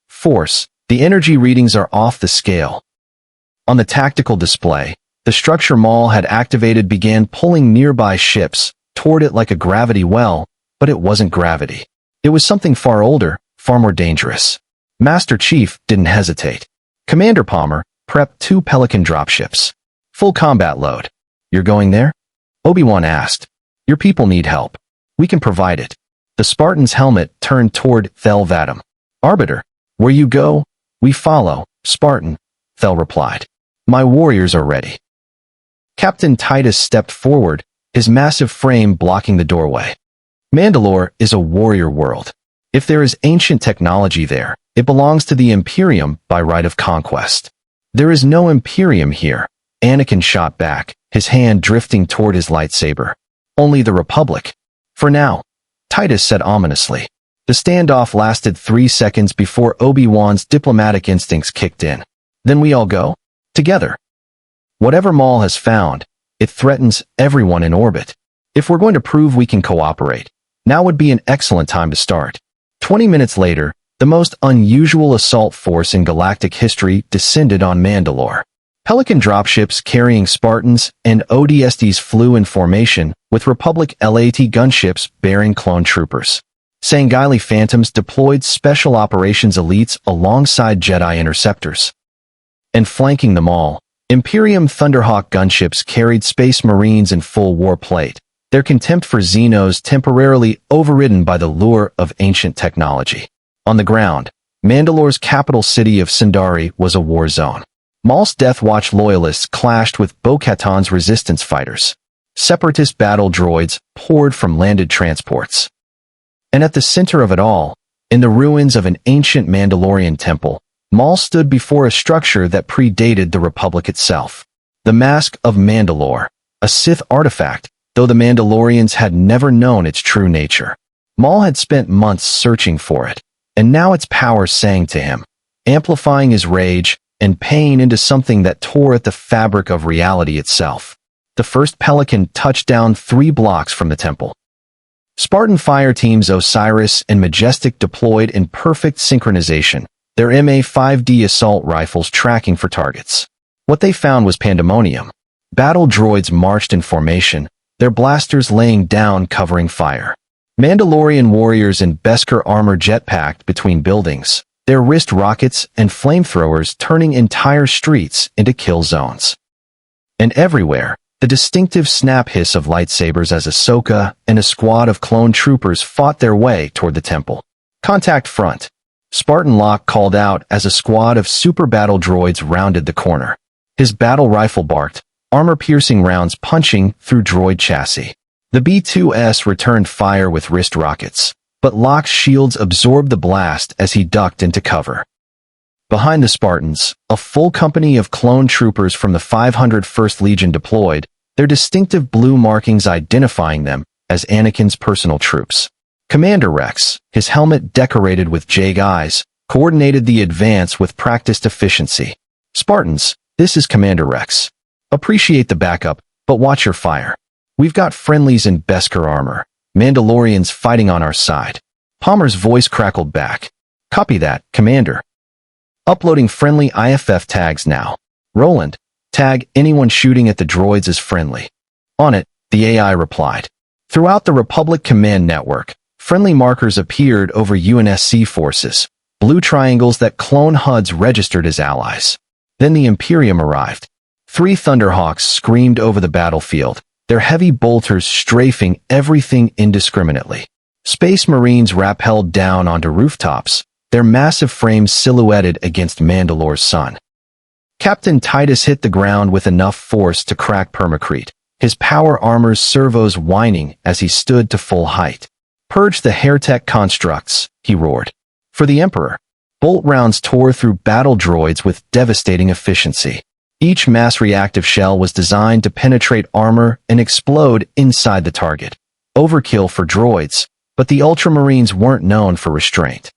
Force. The energy readings are off the scale. On the tactical display, the structure Maul had activated began pulling nearby ships toward it like a gravity well, but it wasn't gravity. It was something far older, far more dangerous. Master Chief didn't hesitate. Commander Palmer prepped 2 Pelican dropships. Full combat load. You're going there? Obi-Wan asked. Your people need help. We can provide it. The Spartan's helmet turned toward Thel Vadam. Arbiter, where you go, we follow, Spartan, Thel replied. My warriors are ready. Captain Titus stepped forward, his massive frame blocking the doorway. Mandalore is a warrior world. If there is ancient technology there, it belongs to the Imperium by right of conquest. There is no Imperium here, Anakin shot back, his hand drifting toward his lightsaber. Only the Republic. For now, Titus said ominously. The standoff lasted 3 seconds before Obi-Wan's diplomatic instincts kicked in. Then we all go? Together. Whatever Maul has found, it threatens everyone in orbit. If we're going to prove we can cooperate, now would be an excellent time to start. 20 minutes later, the most unusual assault force in galactic history descended on Mandalore. Pelican dropships carrying Spartans and ODSTs flew in formation, with Republic LAT gunships bearing clone troopers. Sangheili Phantoms deployed Special Operations elites alongside Jedi interceptors. And flanking them all, Imperium Thunderhawk gunships carried Space Marines in full war plate, their contempt for Xenos temporarily overridden by the lure of ancient technology. On the ground, Mandalore's capital city of Sundari was a war zone. Maul's Death Watch loyalists clashed with Bo-Katan's resistance fighters. Separatist battle droids poured from landed transports. And at the center of it all, in the ruins of an ancient Mandalorian temple, Maul stood before a structure that predated the Republic itself. The Mask of Mandalore, a Sith artifact, though the Mandalorians had never known its true nature. Maul had spent months searching for it, and now its power sang to him, amplifying his rage and pain into something that tore at the fabric of reality itself. The first Pelican touched down 3 blocks from the temple. Spartan fire teams Osiris and Majestic deployed in perfect synchronization, their MA-5D assault rifles tracking for targets. What they found was pandemonium. Battle droids marched in formation, their blasters laying down covering fire. Mandalorian warriors in Beskar armor jetpacked between buildings, their wrist rockets and flamethrowers turning entire streets into kill zones. And everywhere, the distinctive snap hiss of lightsabers as Ahsoka and a squad of clone troopers fought their way toward the temple. Contact front. Spartan Locke called out as a squad of super battle droids rounded the corner. His battle rifle barked, armor-piercing rounds punching through droid chassis. The B-2S returned fire with wrist rockets, but Locke's shields absorbed the blast as he ducked into cover. Behind the Spartans, a full company of clone troopers from the 501st Legion deployed, their distinctive blue markings identifying them as Anakin's personal troops. Commander Rex, his helmet decorated with jag eyes, coordinated the advance with practiced efficiency. Spartans, this is Commander Rex. Appreciate the backup, but watch your fire. We've got friendlies in Beskar armor, Mandalorians fighting on our side. Palmer's voice crackled back. Copy that, Commander. Uploading friendly IFF tags now. Roland, tag anyone shooting at the droids as friendly. On it, the AI replied. Throughout the Republic Command Network, friendly markers appeared over UNSC forces, blue triangles that clone HUDs registered as allies. Then the Imperium arrived. 3 Thunderhawks screamed over the battlefield, their heavy bolters strafing everything indiscriminately. Space Marines rappelled down onto rooftops, their massive frames silhouetted against Mandalore's sun. Captain Titus hit the ground with enough force to crack permacrete, his power armor's servos whining as he stood to full height. "Purge the Hairtech constructs," he roared. For the Emperor, bolt rounds tore through battle droids with devastating efficiency. Each mass-reactive shell was designed to penetrate armor and explode inside the target. Overkill for droids, but the Ultramarines weren't known for restraint.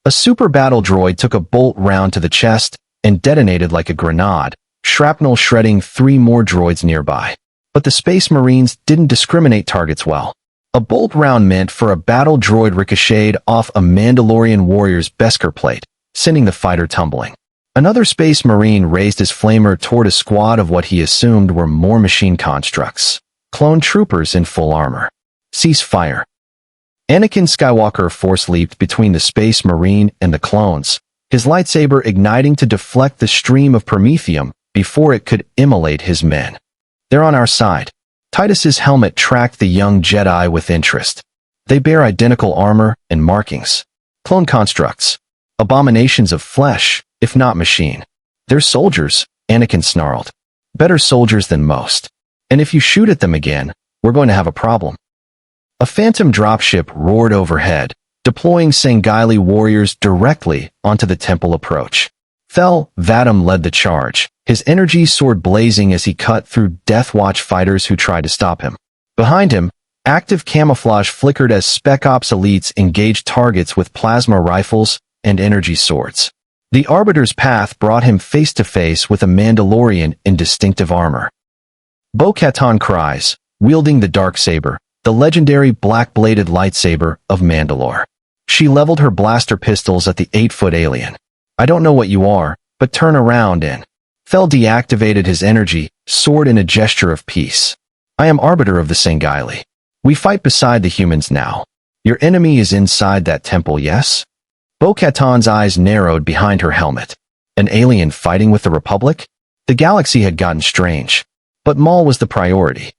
A super battle droid took a bolt round to the chest and detonated like a grenade, shrapnel shredding 3 more droids nearby. But the Space Marines didn't discriminate targets well. A bolt round meant for a battle droid ricocheted off a Mandalorian warrior's Beskar plate, sending the fighter tumbling. Another Space Marine raised his flamer toward a squad of what he assumed were more machine constructs, clone troopers in full armor. "Cease fire." Anakin Skywalker force-leaped between the Space Marine and the clones, his lightsaber igniting to deflect the stream of promethium before it could immolate his men. "They're on our side." Titus's helmet tracked the young Jedi with interest. "They bear identical armor and markings. Clone constructs. Abominations of flesh, if not machine. They're soldiers," Anakin snarled. "Better soldiers than most. And if you shoot at them again, we're going to have a problem." A phantom dropship roared overhead, deploying Sangheili warriors directly onto the temple approach. Vadim led the charge, his energy sword blazing as he cut through Death Watch fighters who tried to stop him. Behind him, active camouflage flickered as Spec Ops elites engaged targets with plasma rifles and energy swords. The Arbiter's path brought him face-to-face with a Mandalorian in distinctive armor. Bo-Katan cries, wielding the Darksaber, the legendary black-bladed lightsaber of Mandalore. She leveled her blaster pistols at the 8-foot alien. "I don't know what you are, but turn around and..." Fel deactivated his energy, sword in a gesture of peace. "I am Arbiter of the Sangheili. We fight beside the humans now. Your enemy is inside that temple, yes?" Bo-Katan's eyes narrowed behind her helmet. An alien fighting with the Republic? The galaxy had gotten strange. But Maul was the priority.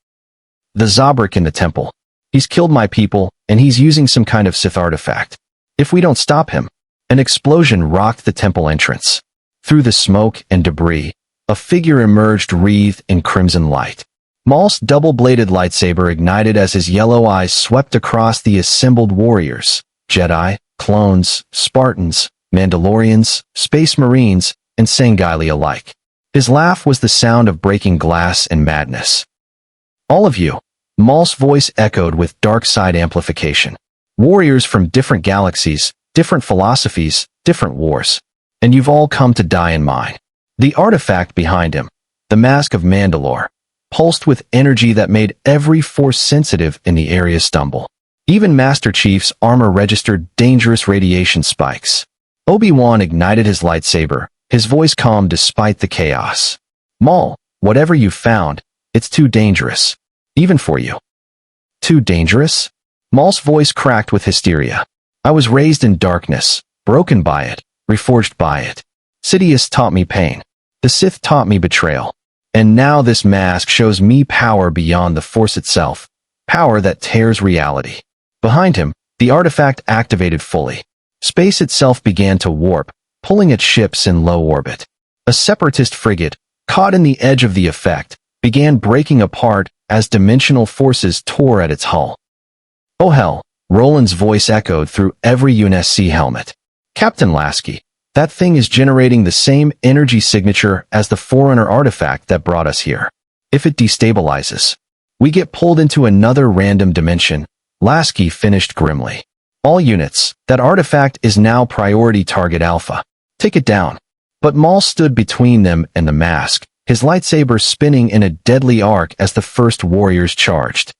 "The Zabrak in the temple. He's killed my people, and he's using some kind of Sith artifact. If we don't stop him..." An explosion rocked the temple entrance. Through the smoke and debris, a figure emerged wreathed in crimson light. Maul's double-bladed lightsaber ignited as his yellow eyes swept across the assembled warriors, Jedi, clones, Spartans, Mandalorians, Space Marines, and Sangheili alike. His laugh was the sound of breaking glass and madness. "All of you," Maul's voice echoed with dark side amplification. "Warriors from different galaxies, different philosophies, different wars. And you've all come to die in mine." The artifact behind him, the Mask of Mandalore, pulsed with energy that made every force sensitive in the area stumble. Even Master Chief's armor registered dangerous radiation spikes. Obi-Wan ignited his lightsaber, his voice calm despite the chaos. "Maul, whatever you found, it's too dangerous. Even for you." "Too dangerous?" Maul's voice cracked with hysteria. "I was raised in darkness, broken by it, reforged by it. Sidious taught me pain. The Sith taught me betrayal. And now this mask shows me power beyond the Force itself, power that tears reality." Behind him, the artifact activated fully. Space itself began to warp, pulling at ships in low orbit. A separatist frigate, caught in the edge of the effect, began breaking apart as dimensional forces tore at its hull. "Oh hell," Roland's voice echoed through every UNSC helmet. "Captain Lasky, that thing is generating the same energy signature as the Forerunner artifact that brought us here. If it destabilizes, we get pulled into another random dimension," Lasky finished grimly. "All units, that artifact is now priority target alpha. Take it down." But Maul stood between them and the mask, his lightsaber spinning in a deadly arc as the first warriors charged.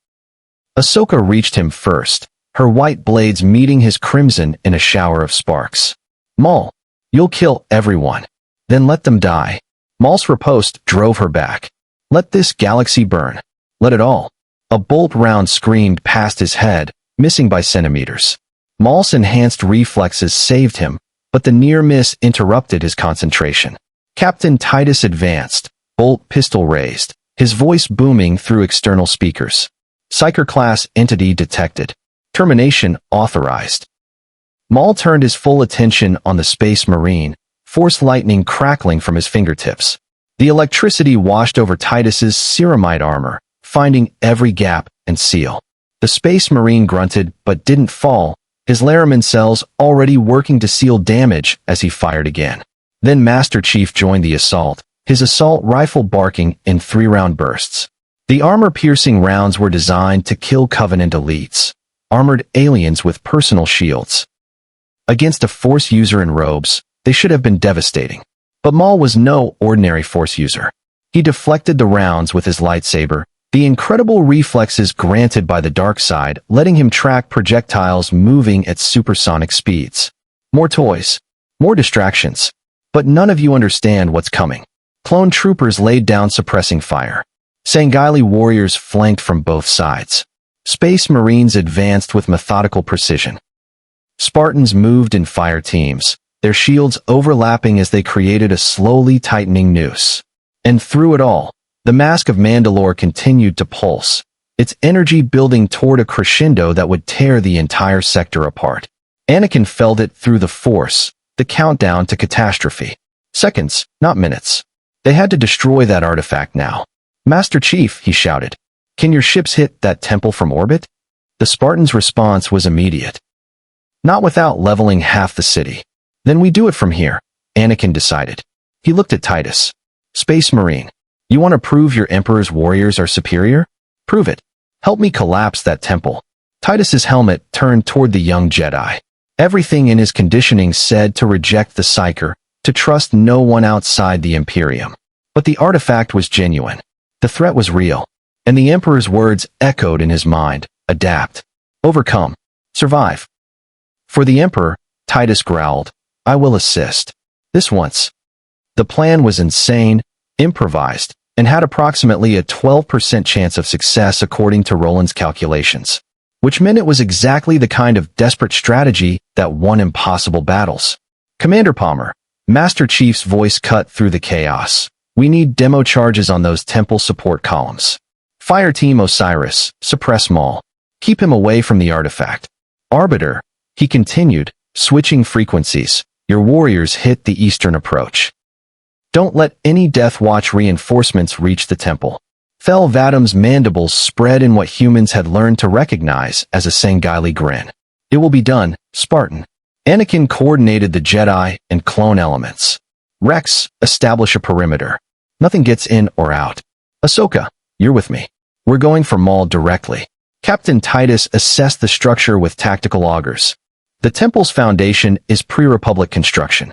Ahsoka reached him first, her white blades meeting his crimson in a shower of sparks. "Maul, you'll kill everyone. Then let them die." Maul's riposte drove her back. "Let this galaxy burn. Let it all." A bolt round screamed past his head, missing by centimeters. Maul's enhanced reflexes saved him, but the near miss interrupted his concentration. Captain Titus advanced, bolt pistol raised, his voice booming through external speakers. Psyker class entity detected. Termination authorized. Maul turned his full attention on the Space Marine, force lightning crackling from his fingertips. The electricity washed over Titus's ceramide armor, finding every gap and seal. The Space Marine grunted but didn't fall, his Laraman cells already working to seal damage as he fired again. Then Master Chief joined the assault, his assault rifle barking in 3-round bursts. The armor-piercing rounds were designed to kill Covenant elites, armored aliens with personal shields. Against a Force user in robes, they should have been devastating. But Maul was no ordinary Force user. He deflected the rounds with his lightsaber, the incredible reflexes granted by the dark side letting him track projectiles moving at supersonic speeds. More toys, more distractions. But none of you understand what's coming. Clone troopers laid down suppressing fire. Sangheili warriors flanked from both sides. Space Marines advanced with methodical precision. Spartans moved in fire teams, their shields overlapping as they created a slowly tightening noose. And through it all, the Mask of Mandalore continued to pulse, its energy building toward a crescendo that would tear the entire sector apart. Anakin felt it through the Force, the countdown to catastrophe. Seconds, not minutes. They had to destroy that artifact now. Master Chief, he shouted. Can your ships hit that temple from orbit? The Spartans' response was immediate. Not without leveling half the city. Then we do it from here, Anakin decided. He looked at Titus. Space Marine, you want to prove your Emperor's warriors are superior? Prove it. Help me collapse that temple. Titus's helmet turned toward the young Jedi. Everything in his conditioning said to reject the psyker, to trust no one outside the Imperium. But the artifact was genuine. The threat was real. And the Emperor's words echoed in his mind. Adapt. Overcome. Survive. For the Emperor, Titus growled, I will assist. This once. The plan was insane, improvised, and had approximately a 12% chance of success according to Roland's calculations. Which meant it was exactly the kind of desperate strategy that won impossible battles. Commander Palmer, Master Chief's voice cut through the chaos. We need demo charges on those temple support columns. Fire Team Osiris, suppress Maul. Keep him away from the artifact. Arbiter, he continued, switching frequencies. Your warriors hit the eastern approach. Don't let any Death Watch reinforcements reach the temple. Fel Vadam's mandibles spread in what humans had learned to recognize as a Sangheili grin. It will be done, Spartan. Anakin coordinated the Jedi and clone elements. Rex, establish a perimeter. Nothing gets in or out. Ahsoka, you're with me. We're going for Maul directly. Captain Titus assessed the structure with tactical augers. The temple's foundation is pre-Republic construction.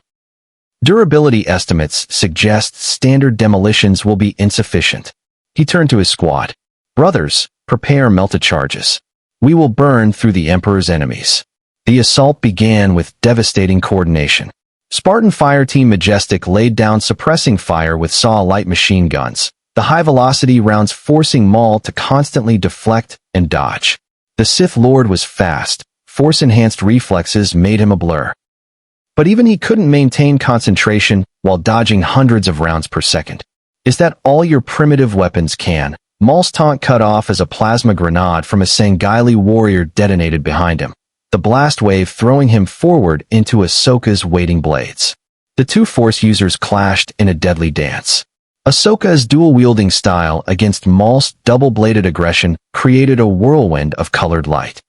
Durability estimates suggest standard demolitions will be insufficient. He turned to his squad. Brothers, prepare melta-charges. We will burn through the Emperor's enemies. The assault began with devastating coordination. Spartan Fire Team Majestic laid down suppressing fire with SAW light machine guns, the high-velocity rounds forcing Maul to constantly deflect and dodge. The Sith Lord was fast. Force-enhanced reflexes made him a blur. But even he couldn't maintain concentration while dodging hundreds of rounds per second. Is that all your primitive weapons can? Maul's taunt cut off as a plasma grenade from a Sangheili warrior detonated behind him, the blast wave throwing him forward into Ahsoka's waiting blades. The two Force users clashed in a deadly dance. Ahsoka's dual-wielding style against Maul's double-bladed aggression created a whirlwind of colored light.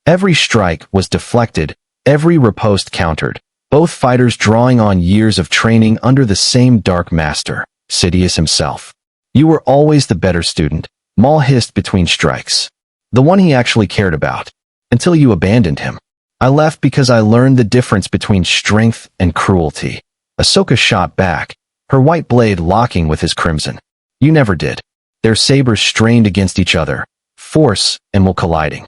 Every strike was deflected, every riposte countered, both fighters drawing on years of training under the same Dark Master, Sidious himself. You were always the better student, Maul hissed between strikes. The one he actually cared about. Until you abandoned him. I left because I learned the difference between strength and cruelty. Ahsoka shot back, her white blade locking with his crimson. You never did. Their sabers strained against each other, force and will colliding.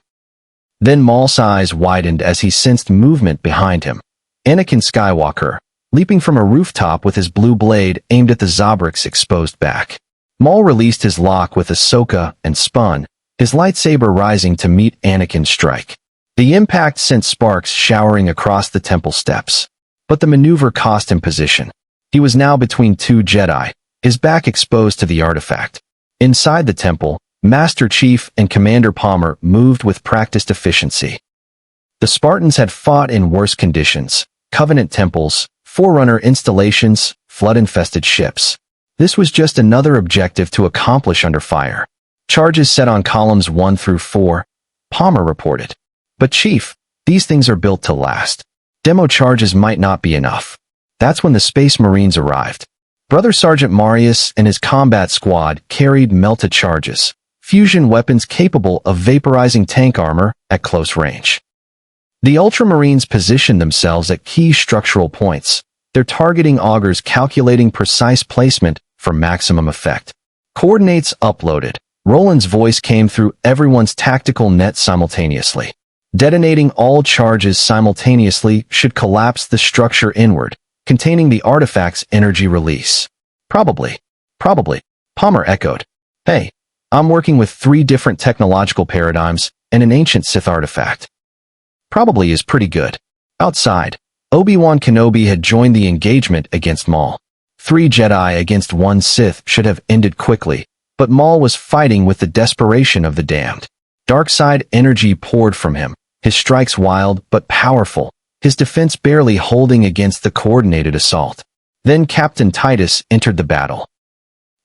Then Maul's eyes widened as he sensed movement behind him. Anakin Skywalker, leaping from a rooftop with his blue blade aimed at the Zobrik's exposed back. Maul released his lock with Ahsoka and spun, his lightsaber rising to meet Anakin's strike. The impact sent sparks showering across the temple steps. But the maneuver cost him position. He was now between two Jedi, his back exposed to the artifact. Inside the temple, Master Chief and Commander Palmer moved with practiced efficiency. The Spartans had fought in worse conditions: Covenant temples, Forerunner installations, flood-infested ships. This was just another objective to accomplish under fire. Charges set on columns 1 through 4, Palmer reported. But Chief, these things are built to last. Demo charges might not be enough. That's when the Space Marines arrived. Brother Sergeant Marius and his combat squad carried melta charges, fusion weapons capable of vaporizing tank armor at close range. The Ultramarines positioned themselves at key structural points, their targeting augers calculating precise placement for maximum effect. Coordinates uploaded. Roland's voice came through everyone's tactical net simultaneously. Detonating all charges simultaneously should collapse the structure inward, containing the artifact's energy release. Probably. Palmer echoed. Hey, I'm working with 3 different technological paradigms and an ancient Sith artifact. Probably is pretty good. Outside, Obi-Wan Kenobi had joined the engagement against Maul. 3 Jedi against 1 Sith should have ended quickly, but Maul was fighting with the desperation of the damned. Dark side energy poured from him, his strikes wild but powerful, his defense barely holding against the coordinated assault. Then Captain Titus entered the battle.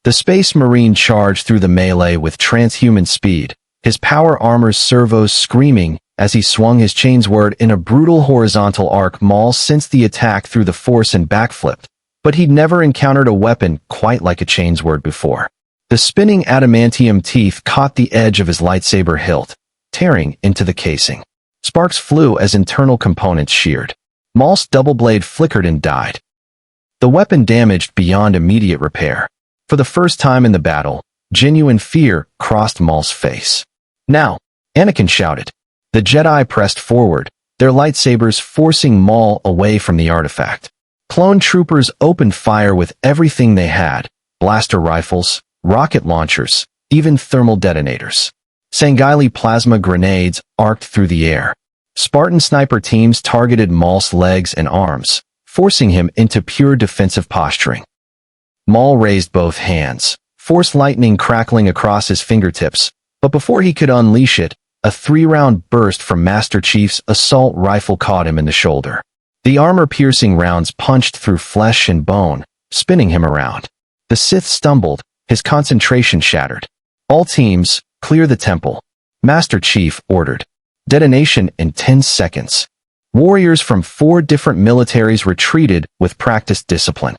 The Space Marine charged through the melee with transhuman speed, his power armor's servos screaming as he swung his chainsword in a brutal horizontal arc. Maul sensed the attack through the force and backflipped, but he'd never encountered a weapon quite like a chainsword before. The spinning adamantium teeth caught the edge of his lightsaber hilt, tearing into the casing. Sparks flew as internal components sheared. Maul's double blade flickered and died. The weapon damaged beyond immediate repair. For the first time in the battle, genuine fear crossed Maul's face. Now, Anakin shouted. The Jedi pressed forward, their lightsabers forcing Maul away from the artifact. Clone troopers opened fire with everything they had: blaster rifles, rocket launchers, even thermal detonators. Sangheili plasma grenades arced through the air. Spartan sniper teams targeted Maul's legs and arms, forcing him into pure defensive posturing. Maul raised both hands, force lightning crackling across his fingertips, but before he could unleash it, a 3-round burst from Master Chief's assault rifle caught him in the shoulder. The armor-piercing rounds punched through flesh and bone, spinning him around. The Sith stumbled, his concentration shattered. All teams, clear the temple. Master Chief ordered. Detonation in 10 seconds. Warriors from 4 different militaries retreated with practiced discipline.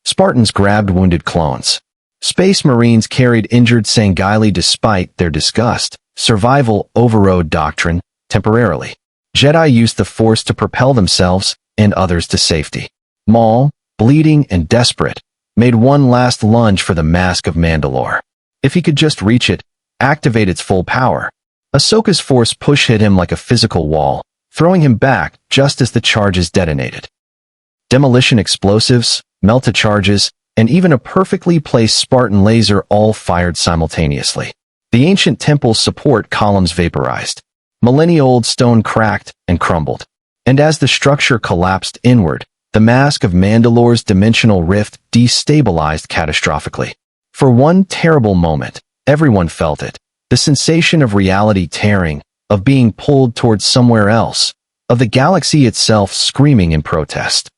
Spartans grabbed wounded clones. Space Marines carried injured Sangheili despite their disgust. Survival overrode doctrine, temporarily. Jedi used the Force to propel themselves and others to safety. Maul, bleeding and desperate, made one last lunge for the Mask of Mandalore. If he could just reach it, activate its full power. Ahsoka's Force push hit him like a physical wall, throwing him back just as the charges detonated. Demolition explosives, melta charges, and even a perfectly placed Spartan laser all fired simultaneously. The ancient temple's support columns vaporized. Millennia-old stone cracked and crumbled. And as the structure collapsed inward, the Mask of Mandalore's dimensional rift destabilized catastrophically. For one terrible moment, everyone felt it. The sensation of reality tearing, of being pulled towards somewhere else, of the galaxy itself screaming in protest.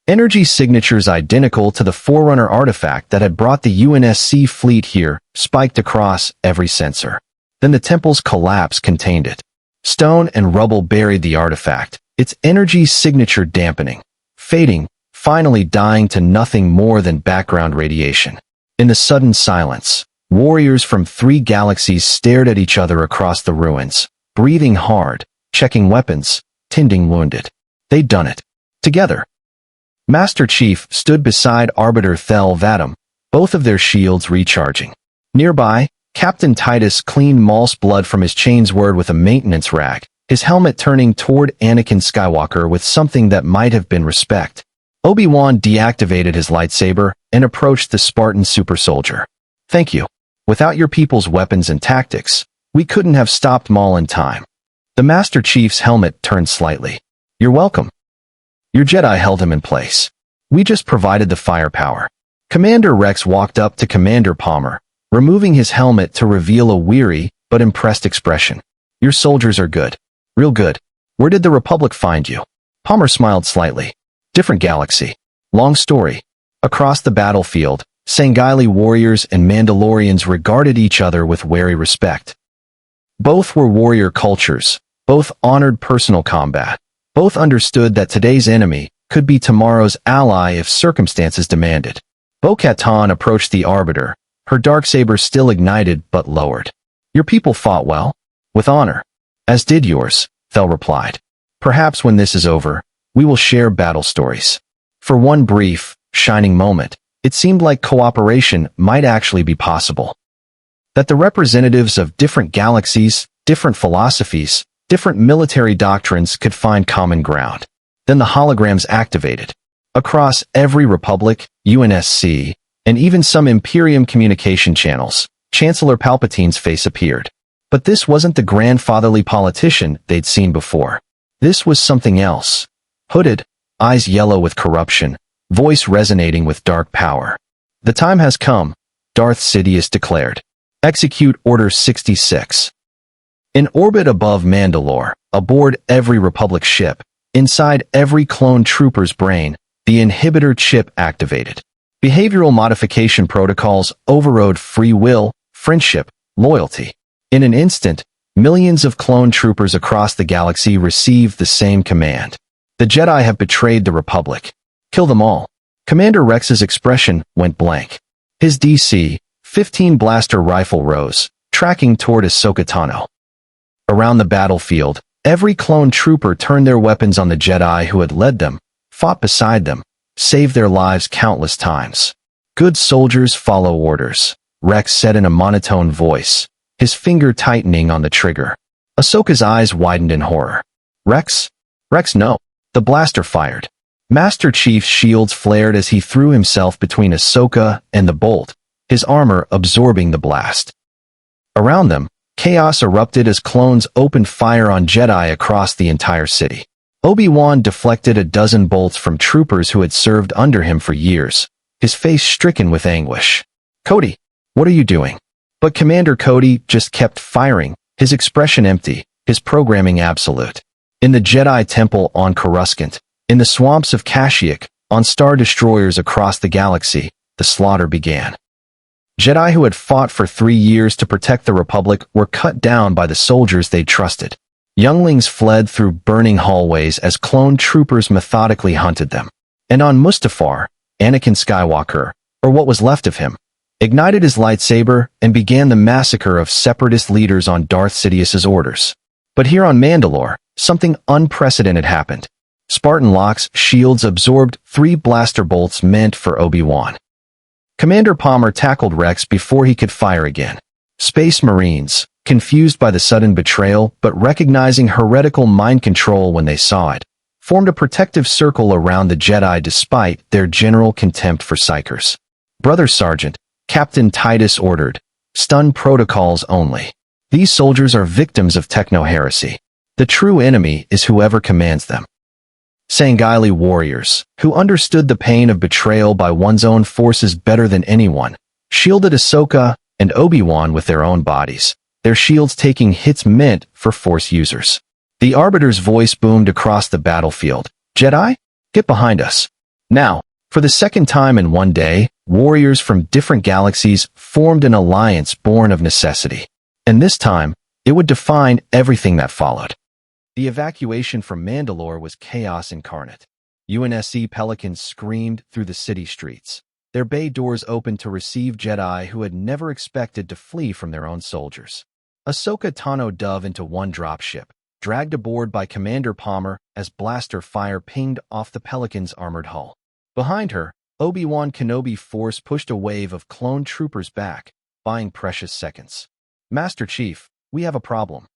Energy signatures identical to the Forerunner artifact that had brought the UNSC fleet here spiked across every sensor. Then the temple's collapse contained it. Stone and rubble buried the artifact, its energy signature dampening, fading, finally dying to nothing more than background radiation. In the sudden silence, warriors from 3 galaxies stared at each other across the ruins, breathing hard, checking weapons, tending wounded. They'd done it. Together. Master Chief stood beside Arbiter Thel Vadim, both of their shields recharging. Nearby, Captain Titus cleaned Maul's blood from his chainsword with a maintenance rag, his helmet turning toward Anakin Skywalker with something that might have been respect. Obi-Wan deactivated his lightsaber and approached the Spartan super soldier. Thank you. Without your people's weapons and tactics, we couldn't have stopped Maul in time. The Master Chief's helmet turned slightly. You're welcome. Your Jedi held him in place. We just provided the firepower. Commander Rex walked up to Commander Palmer, removing his helmet to reveal a weary but impressed expression. Your soldiers are good. Real good. Where did the Republic find you? Palmer smiled slightly. Different galaxy. Long story. Across the battlefield, Sangheili warriors and Mandalorians regarded each other with wary respect. Both were warrior cultures. Both honored personal combat. Both understood that today's enemy could be tomorrow's ally if circumstances demanded. Bo-Katan approached the Arbiter, her darksaber still ignited but lowered. Your people fought well. With honor. As did yours, Thel replied. Perhaps when this is over, we will share battle stories. For one brief, shining moment, it seemed like cooperation might actually be possible. That the representatives of different galaxies, different philosophies, different military doctrines could find common ground. Then the holograms activated. Across every Republic, UNSC, and even some Imperium communication channels, Chancellor Palpatine's face appeared. But this wasn't the grandfatherly politician they'd seen before. This was something else. Hooded, eyes yellow with corruption, voice resonating with dark power. The time has come, Darth Sidious declared. Execute Order 66. In orbit above Mandalore, aboard every Republic ship, inside every clone trooper's brain, the inhibitor chip activated. Behavioral modification protocols overrode free will, friendship, loyalty. In an instant, millions of clone troopers across the galaxy received the same command. The Jedi have betrayed the Republic. Kill them all. Commander Rex's expression went blank. His DC-15 blaster rifle rose, tracking toward Ahsoka Tano. Around the battlefield, every clone trooper turned their weapons on the Jedi who had led them, fought beside them, saved their lives countless times. Good soldiers follow orders, Rex said in a monotone voice, his finger tightening on the trigger. Ahsoka's eyes widened in horror. Rex? Rex, no. The blaster fired. Master Chief's shields flared as he threw himself between Ahsoka and the bolt, his armor absorbing the blast. Around them, chaos erupted as clones opened fire on Jedi across the entire city. Obi-Wan deflected a dozen bolts from troopers who had served under him for years, his face stricken with anguish. Cody, what are you doing? But Commander Cody just kept firing, his expression empty, his programming absolute. In the Jedi Temple on Coruscant, in the swamps of Kashyyyk, on star destroyers across the galaxy, the slaughter began. Jedi who had fought for 3 years to protect the Republic were cut down by the soldiers they trusted. Younglings fled through burning hallways as clone troopers methodically hunted them. And on Mustafar, Anakin Skywalker, or what was left of him, ignited his lightsaber and began the massacre of separatist leaders on Darth Sidious's orders. But here on Mandalore, something unprecedented happened. Spartan Locke's shields absorbed 3 blaster bolts meant for Obi-Wan. Commander Palmer tackled Rex before he could fire again. Space Marines, confused by the sudden betrayal but recognizing heretical mind control when they saw it, formed a protective circle around the Jedi despite their general contempt for psykers. Brother Sergeant, Captain Titus ordered, stun protocols only. These soldiers are victims of techno-heresy. The true enemy is whoever commands them. Sangheili warriors, who understood the pain of betrayal by one's own forces better than anyone, shielded Ahsoka and Obi-Wan with their own bodies, their shields taking hits meant for Force users. The Arbiter's voice boomed across the battlefield. Jedi? Get behind us. Now, for the second time in one day, warriors from different galaxies formed an alliance born of necessity. And this time, it would define everything that followed. The evacuation from Mandalore was chaos incarnate. UNSC Pelicans screamed through the city streets. Their bay doors opened to receive Jedi who had never expected to flee from their own soldiers. Ahsoka Tano dove into one dropship, dragged aboard by Commander Palmer as blaster fire pinged off the Pelican's armored hull. Behind her, Obi-Wan Kenobi Force pushed a wave of clone troopers back, buying precious seconds. Master Chief, we have a problem.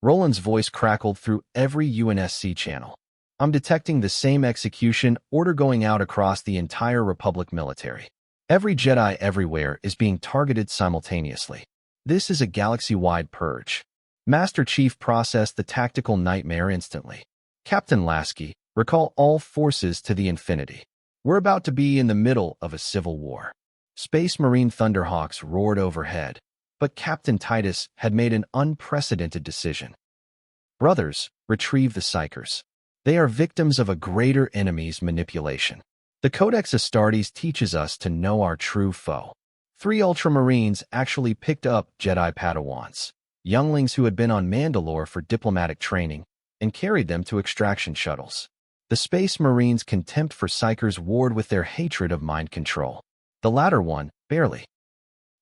Roland's voice crackled through every UNSC channel. I'm detecting the same execution order going out across the entire Republic military. Every Jedi everywhere is being targeted simultaneously. This is a galaxy-wide purge. Master Chief processed the tactical nightmare instantly. Captain Lasky, recall all forces to the Infinity. We're about to be in the middle of a civil war. Space Marine Thunderhawks roared overhead, but Captain Titus had made an unprecedented decision. Brothers, retrieve the psykers. They are victims of a greater enemy's manipulation. The Codex Astartes teaches us to know our true foe. 3 Ultramarines actually picked up Jedi Padawans, younglings who had been on Mandalore for diplomatic training, and carried them to extraction shuttles. The Space Marines' contempt for psykers warred with their hatred of mind control. The latter one, barely.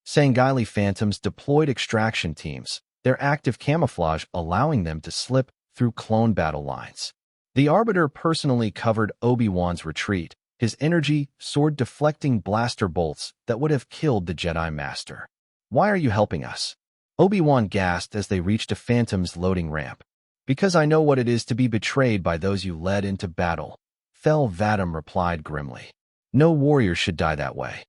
Sangheili Phantoms deployed extraction teams, their active camouflage allowing them to slip through clone battle lines. The Arbiter personally covered Obi-Wan's retreat, his energy sword deflecting blaster bolts that would have killed the Jedi Master. "Why are you helping us?" Obi-Wan gasped as they reached a Phantom's loading ramp. "Because I know what it is to be betrayed by those you led into battle," Fel Vadam replied grimly. "No warrior should die that way."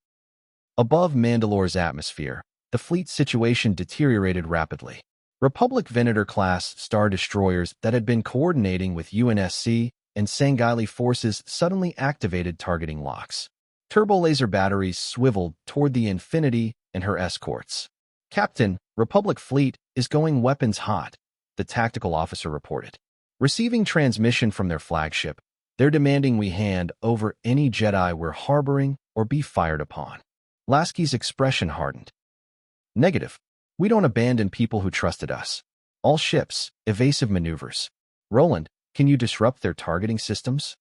Above Mandalore's atmosphere, the fleet's situation deteriorated rapidly. Republic Venator-class star destroyers that had been coordinating with UNSC and Sangheili forces suddenly activated targeting locks. Turbolaser batteries swiveled toward the Infinity and her escorts. "Captain, Republic fleet is going weapons hot," the tactical officer reported. Receiving transmission from their flagship, they're demanding we hand over any Jedi we're harboring or be fired upon. Lasky's expression hardened. "Negative. We don't abandon people who trusted us. All ships, evasive maneuvers. Roland, can you disrupt their targeting systems?"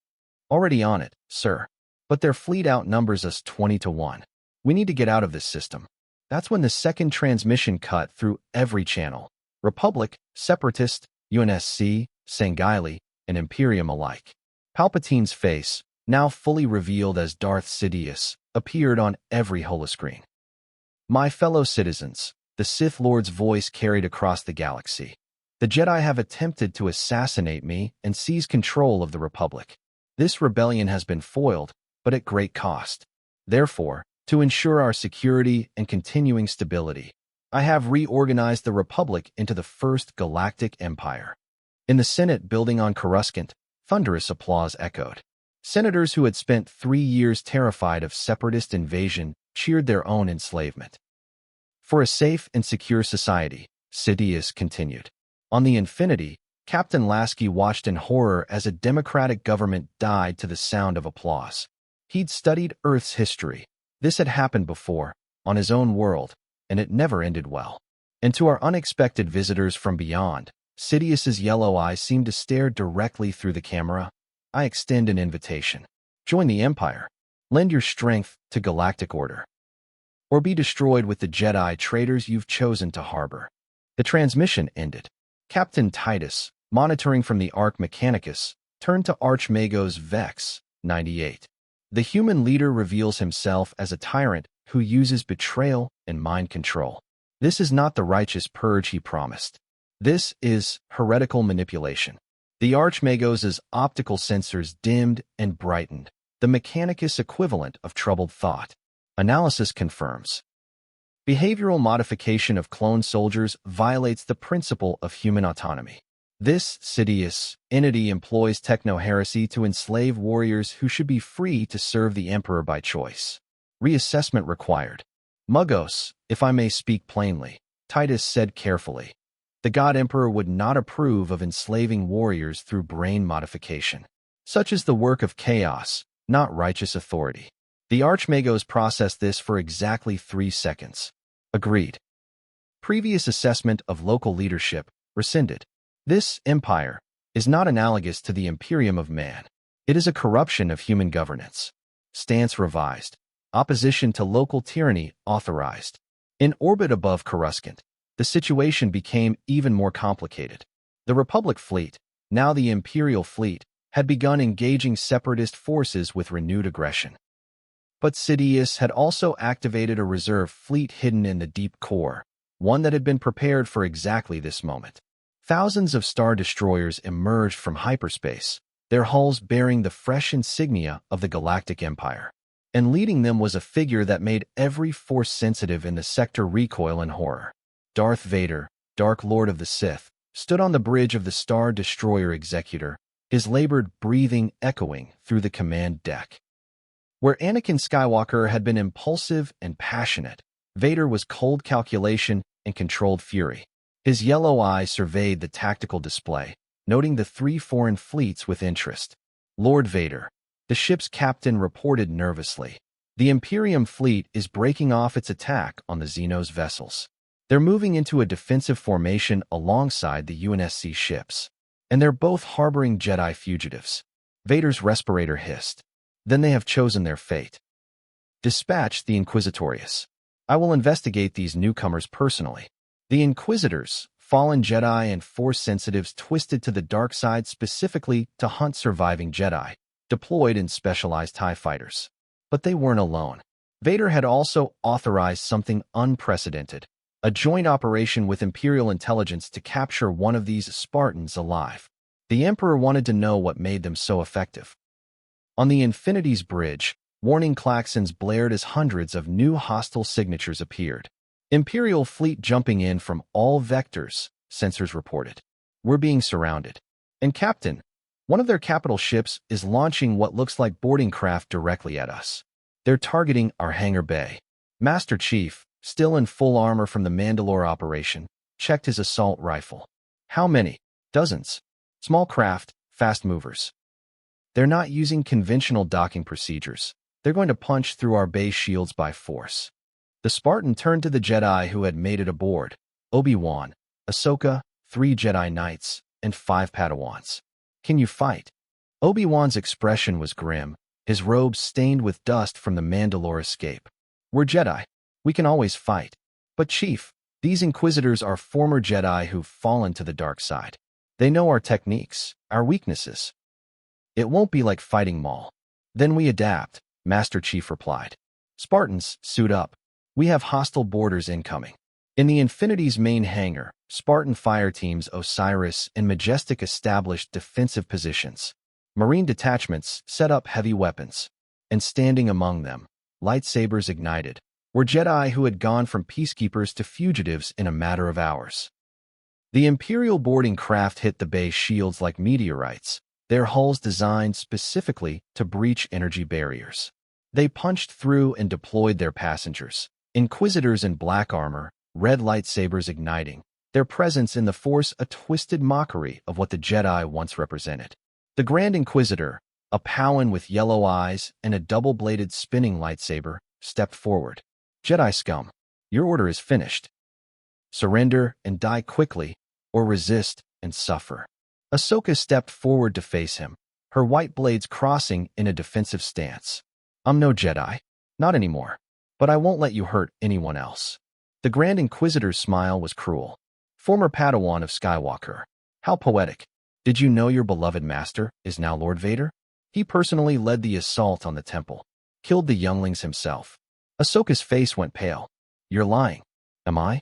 "Already on it, sir. But their fleet outnumbers us 20-1. We need to get out of this system." That's when the second transmission cut through every channel. Republic, Separatist, UNSC, Sangheili, and Imperium alike. Palpatine's face, now fully revealed as Darth Sidious, appeared on every holoscreen. "My fellow citizens," the Sith Lord's voice carried across the galaxy. "The Jedi have attempted to assassinate me and seize control of the Republic. This rebellion has been foiled, but at great cost. Therefore, to ensure our security and continuing stability, I have reorganized the Republic into the First Galactic Empire." In the Senate building on Coruscant, thunderous applause echoed. Senators who had spent 3 years terrified of separatist invasion cheered their own enslavement. "For a safe and secure society," Sidious continued. On the Infinity, Captain Lasky watched in horror as a democratic government died to the sound of applause. He'd studied Earth's history. This had happened before, on his own world, and it never ended well. And to our unexpected visitors from beyond, Sidious's yellow eyes seemed to stare directly through the camera. "I extend an invitation. Join the Empire. Lend your strength to galactic order. Or be destroyed with the Jedi traitors you've chosen to harbor." The transmission ended. Captain Titus, monitoring from the Arc Mechanicus, turned to Archmagos Vex, 98. The human leader reveals himself as a tyrant who uses betrayal and mind control. This is not the righteous purge he promised. This is heretical manipulation. The Archmagos' optical sensors dimmed and brightened, the Mechanicus equivalent of troubled thought. Analysis confirms. Behavioral modification of clone soldiers violates the principle of human autonomy. This Sidious entity employs techno-heresy to enslave warriors who should be free to serve the Emperor by choice. Reassessment required. "Muggos, if I may speak plainly," Titus said carefully. "The God Emperor would not approve of enslaving warriors through brain modification. Such is the work of chaos, not righteous authority." The Archmagos processed this for exactly 3 seconds. Agreed. Previous assessment of local leadership rescinded. This empire is not analogous to the Imperium of Man. It is a corruption of human governance. Stance revised. Opposition to local tyranny authorized. In orbit above Coruscant, the situation became even more complicated. The Republic fleet, now the Imperial fleet, had begun engaging separatist forces with renewed aggression. But Sidious had also activated a reserve fleet hidden in the deep core, one that had been prepared for exactly this moment. Thousands of star destroyers emerged from hyperspace, their hulls bearing the fresh insignia of the Galactic Empire. And leading them was a figure that made every force sensitive in the sector recoil in horror. Darth Vader, Dark Lord of the Sith, stood on the bridge of the Star Destroyer Executor, his labored breathing echoing through the command deck. Where Anakin Skywalker had been impulsive and passionate, Vader was cold calculation and controlled fury. His yellow eye surveyed the tactical display, noting the 3 foreign fleets with interest. Lord Vader, the ship's captain reported nervously. The Imperium fleet is breaking off its attack on the Xenos vessels. They're moving into a defensive formation alongside the UNSC ships, and they're both harboring Jedi fugitives. Vader's respirator hissed. Then they have chosen their fate. Dispatch the Inquisitorius. I will investigate these newcomers personally. The Inquisitors, fallen Jedi and Force sensitives twisted to the dark side specifically to hunt surviving Jedi, deployed in specialized TIE fighters. But they weren't alone. Vader had also authorized something unprecedented, a joint operation with Imperial intelligence to capture one of these Spartans alive. The Emperor wanted to know what made them so effective. On the Infinity's bridge, warning klaxons blared as hundreds of new hostile signatures appeared. Imperial fleet jumping in from all vectors, sensors reported. We're being surrounded. And Captain, one of their capital ships is launching what looks like boarding craft directly at us. They're targeting our hangar bay. Master Chief, still in full armor from the Mandalore operation, checked his assault rifle. How many? Dozens. Small craft, fast movers. They're not using conventional docking procedures. They're going to punch through our base shields by force. The Spartan turned to the Jedi who had made it aboard. Obi-Wan, Ahsoka, 3 Jedi Knights, and 5 Padawans. Can you fight? Obi-Wan's expression was grim, his robes stained with dust from the Mandalore escape. We're Jedi. We can always fight. But Chief, these Inquisitors are former Jedi who've fallen to the dark side. They know our techniques, our weaknesses. It won't be like fighting Maul. Then we adapt, Master Chief replied. Spartans, suit up. We have hostile boarders incoming. In the Infinity's main hangar, Spartan fire teams Osiris and Majestic established defensive positions. Marine detachments set up heavy weapons. And standing among them, lightsabers ignited, were Jedi who had gone from peacekeepers to fugitives in a matter of hours. The Imperial boarding craft hit the base shields like meteorites, their hulls designed specifically to breach energy barriers. They punched through and deployed their passengers, Inquisitors in black armor, red lightsabers igniting, their presence in the Force a twisted mockery of what the Jedi once represented. The Grand Inquisitor, a Powin with yellow eyes and a double-bladed spinning lightsaber, stepped forward. Jedi scum, your order is finished. Surrender and die quickly, or resist and suffer. Ahsoka stepped forward to face him, her white blades crossing in a defensive stance. I'm no Jedi. Not anymore. But I won't let you hurt anyone else. The Grand Inquisitor's smile was cruel. Former Padawan of Skywalker. How poetic. Did you know your beloved master is now Lord Vader? He personally led the assault on the temple. Killed the younglings himself. Ahsoka's face went pale. You're lying. Am I?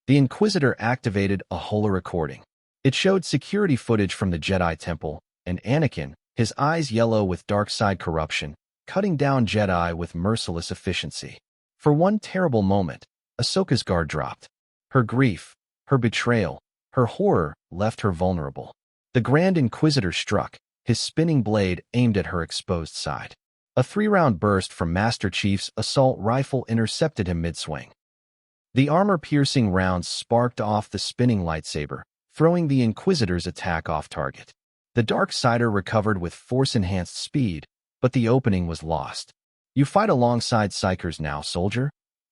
The Inquisitor activated a holo recording. It showed security footage from the Jedi Temple, and Anakin, his eyes yellow with dark side corruption, cutting down Jedi with merciless efficiency. For one terrible moment, Ahsoka's guard dropped. Her grief, her betrayal, her horror left her vulnerable. The Grand Inquisitor struck, his spinning blade aimed at her exposed side. A 3-round burst from Master Chief's assault rifle intercepted him mid-swing. The armor-piercing rounds sparked off the spinning lightsaber, throwing the Inquisitor's attack off target. The Darksider recovered with Force-enhanced speed, but the opening was lost. You fight alongside psykers now, soldier?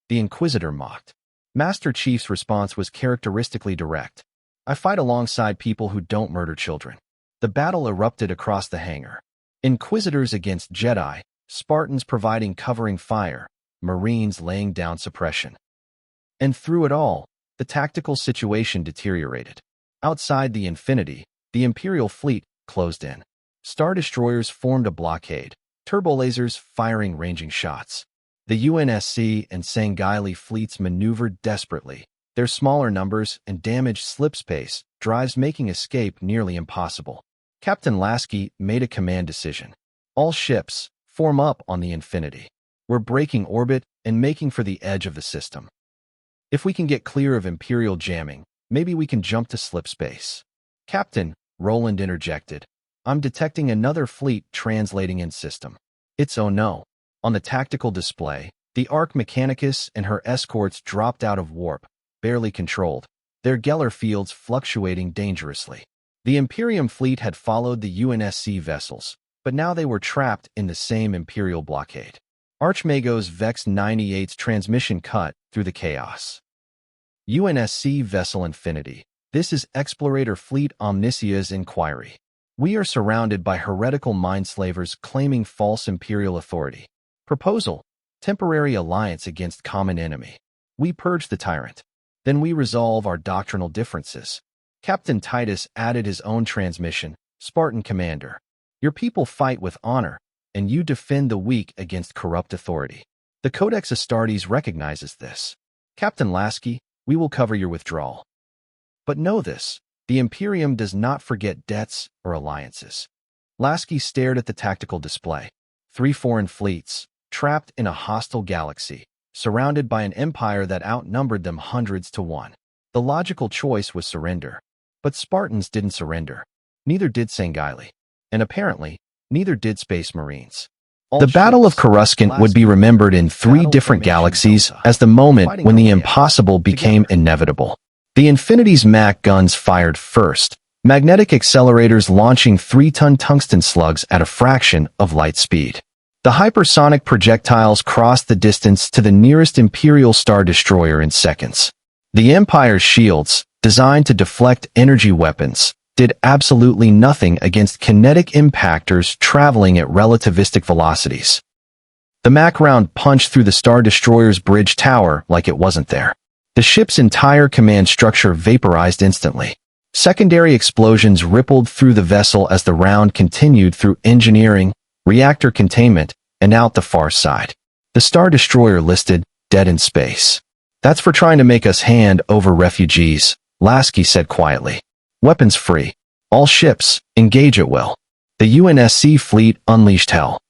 The Inquisitor mocked. Master Chief's response was characteristically direct. I fight alongside people who don't murder children. The battle erupted across the hangar. Inquisitors against Jedi, Spartans providing covering fire, Marines laying down suppression. And through it all, the tactical situation deteriorated. Outside the Infinity, the Imperial fleet closed in. Star Destroyers formed a blockade, turbolasers firing ranging shots. The UNSC and Sangheili fleets maneuvered desperately, their smaller numbers and damaged slip space drives making escape nearly impossible. Captain Lasky made a command decision. All ships, form up on the Infinity. We're breaking orbit and making for the edge of the system. If we can get clear of Imperial jamming, maybe we can jump to slip space. Captain, Roland interjected. I'm detecting another fleet translating in system. It's oh no. On the tactical display, the Arc Mechanicus and her escorts dropped out of warp, barely controlled, their Geller fields fluctuating dangerously. The Imperium fleet had followed the UNSC vessels, but now they were trapped in the same Imperial blockade. Archmago's Vex 98's transmission cut through the chaos. UNSC Vessel Infinity. This is Explorator Fleet Omnisia's inquiry. We are surrounded by heretical mindslavers claiming false imperial authority. Proposal: temporary alliance against common enemy. We purge the tyrant. Then we resolve our doctrinal differences. Captain Titus added his own transmission, Spartan Commander. Your people fight with honor, and you defend the weak against corrupt authority. The Codex Astartes recognizes this. Captain Lasky, we will cover your withdrawal. But know this, the Imperium does not forget debts or alliances. Lasky stared at the tactical display. 3 foreign fleets, trapped in a hostile galaxy, surrounded by an empire that outnumbered them hundreds to one. The logical choice was surrender. But Spartans didn't surrender. Neither did Sangheili. And apparently, neither did Space Marines. The Battle of Coruscant would be remembered in 3 different galaxies as the moment when the impossible became inevitable. The Infinity's Mac guns fired first, magnetic accelerators launching 3-ton tungsten slugs at a fraction of light speed. The hypersonic projectiles crossed the distance to the nearest Imperial Star Destroyer in seconds. The Empire's shields, designed to deflect energy weapons, did absolutely nothing against kinetic impactors traveling at relativistic velocities. The Mac round punched through the Star Destroyer's bridge tower like it wasn't there. The ship's entire command structure vaporized instantly. Secondary explosions rippled through the vessel as the round continued through engineering, reactor containment, and out the far side. The Star Destroyer listed, dead in space. That's for trying to make us hand over refugees, Lasky said quietly. Weapons free. All ships, engage at will. The UNSC fleet unleashed hell.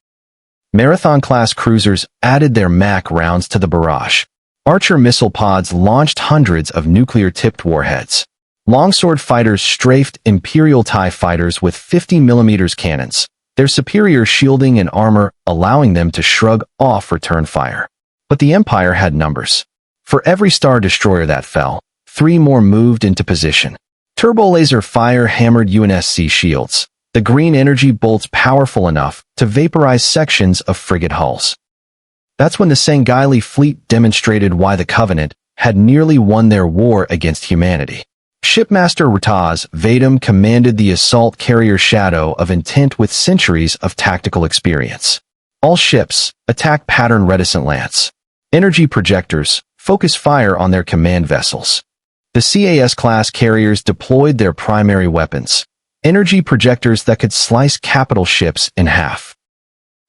Marathon-class cruisers added their Mac rounds to the barrage. Archer missile pods launched hundreds of nuclear-tipped warheads. Longsword fighters strafed Imperial TIE fighters with 50mm cannons, their superior shielding and armor allowing them to shrug off return fire. But the Empire had numbers. For every Star Destroyer that fell, 3 more moved into position. Turbolaser fire hammered UNSC shields, the green energy bolts powerful enough to vaporize sections of frigate hulls. That's when the Sangheili fleet demonstrated why the Covenant had nearly won their war against humanity. Shipmaster Rataz Vadim commanded the assault carrier Shadow of Intent with centuries of tactical experience. All ships, attack pattern reticent lance. Energy projectors, focus fire on their command vessels. The CAS-class carriers deployed their primary weapons, energy projectors that could slice capital ships in half.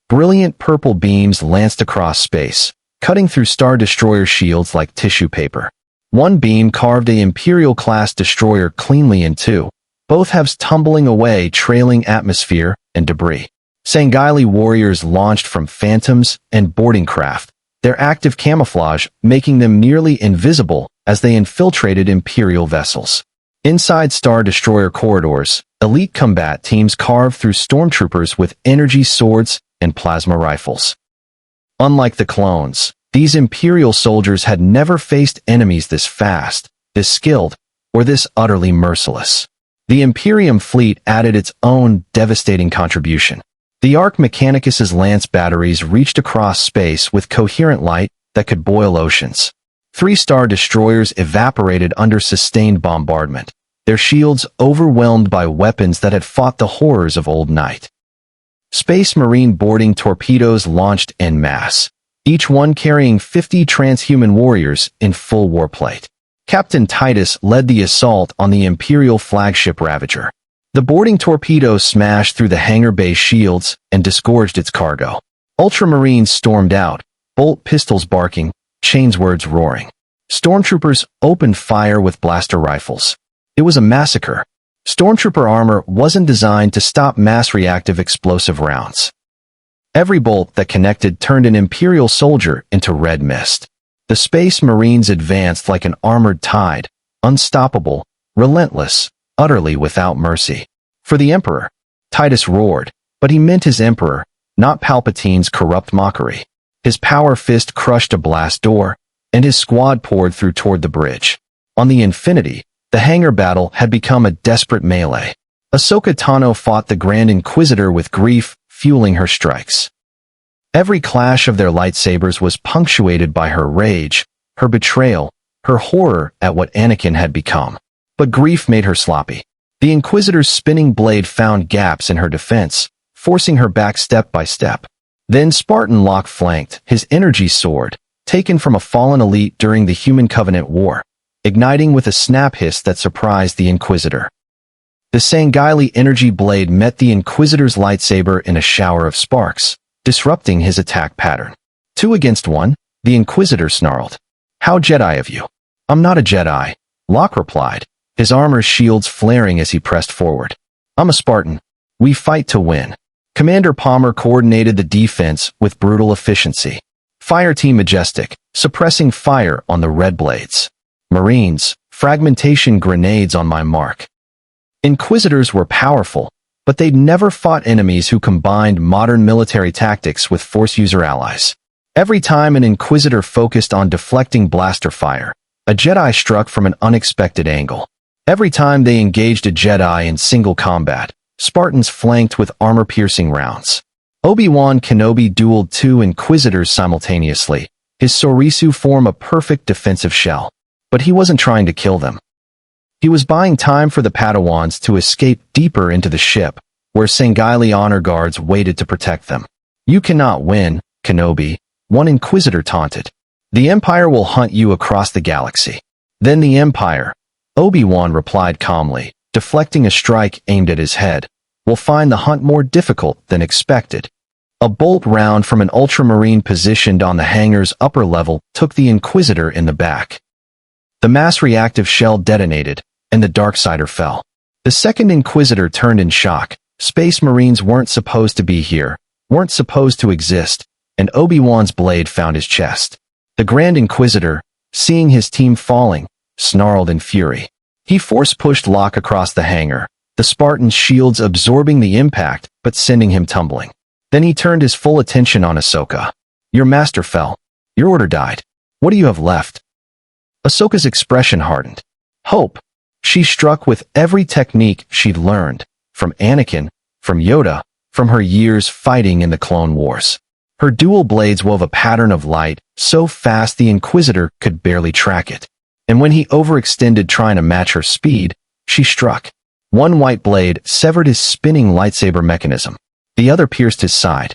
Brilliant purple beams lanced across space, cutting through Star Destroyer shields like tissue paper. One beam carved a Imperial-class destroyer cleanly in 2, both halves tumbling away, trailing atmosphere and debris. Sangheili warriors launched from phantoms and boarding craft, their active camouflage making them nearly invisible as they infiltrated Imperial vessels. Inside Star Destroyer corridors, elite combat teams carved through stormtroopers with energy swords and plasma rifles. Unlike the clones, these Imperial soldiers had never faced enemies this fast, this skilled, or this utterly merciless. The Imperium fleet added its own devastating contribution. The Arc Mechanicus's lance batteries reached across space with coherent light that could boil oceans. 3 Star Destroyers evaporated under sustained bombardment, their shields overwhelmed by weapons that had fought the horrors of old night. Space Marine boarding torpedoes launched en masse, each one carrying 50 transhuman warriors in full warplate. Captain Titus led the assault on the Imperial flagship Ravager. The boarding torpedoes smashed through the hangar bay shields and disgorged its cargo. Ultramarines stormed out, bolt pistols barking, chainswords roaring. Stormtroopers opened fire with blaster rifles. It was a massacre. Stormtrooper armor wasn't designed to stop mass-reactive explosive rounds. Every bolt that connected turned an Imperial soldier into red mist. The Space Marines advanced like an armored tide, unstoppable, relentless, utterly without mercy. For the Emperor, Titus roared, but he meant his Emperor, not Palpatine's corrupt mockery. His power fist crushed a blast door, and his squad poured through toward the bridge. On the Infinity, the hangar battle had become a desperate melee. Ahsoka Tano fought the Grand Inquisitor with grief, fueling her strikes. Every clash of their lightsabers was punctuated by her rage, her betrayal, her horror at what Anakin had become. But grief made her sloppy. The Inquisitor's spinning blade found gaps in her defense, forcing her back step by step. Then Spartan Locke flanked, his energy sword, taken from a fallen elite during the Human Covenant War, igniting with a snap hiss that surprised the Inquisitor. The Sangheili energy blade met the Inquisitor's lightsaber in a shower of sparks, disrupting his attack pattern. 2 against 1, the Inquisitor snarled. "How Jedi of you?" "I'm not a Jedi," Locke replied, his armor's shields flaring as he pressed forward. "I'm a Spartan. We fight to win." Commander Palmer coordinated the defense with brutal efficiency. Fireteam Majestic, suppressing fire on the red blades. Marines, fragmentation grenades on my mark. Inquisitors were powerful, but they'd never fought enemies who combined modern military tactics with Force user allies. Every time an Inquisitor focused on deflecting blaster fire, a Jedi struck from an unexpected angle. Every time they engaged a Jedi in single combat, Spartans flanked with armor-piercing rounds. Obi-Wan Kenobi dueled 2 Inquisitors simultaneously, his Sorisu form a perfect defensive shell. But he wasn't trying to kill them. He was buying time for the Padawans to escape deeper into the ship, where Sangheili honor guards waited to protect them. "You cannot win, Kenobi," one Inquisitor taunted. "The Empire will hunt you across the galaxy." "Then the Empire," Obi-Wan replied calmly, deflecting a strike aimed at his head, "will find the hunt more difficult than expected." A bolt round from an Ultramarine positioned on the hangar's upper level took the Inquisitor in the back. The mass reactive shell detonated, and the Darksider fell. The second Inquisitor turned in shock. Space Marines weren't supposed to be here, weren't supposed to exist, and Obi-Wan's blade found his chest. The Grand Inquisitor, seeing his team falling, snarled in fury. He force-pushed Locke across the hangar, the Spartan's shields absorbing the impact but sending him tumbling. Then he turned his full attention on Ahsoka. "Your master fell. Your order died. What do you have left?" Ahsoka's expression hardened. Hope. She struck with every technique she'd learned, from Anakin, from Yoda, from her years fighting in the Clone Wars. Her dual blades wove a pattern of light, so fast the Inquisitor could barely track it. And when he overextended trying to match her speed, she struck. One white blade severed his spinning lightsaber mechanism. The other pierced his side.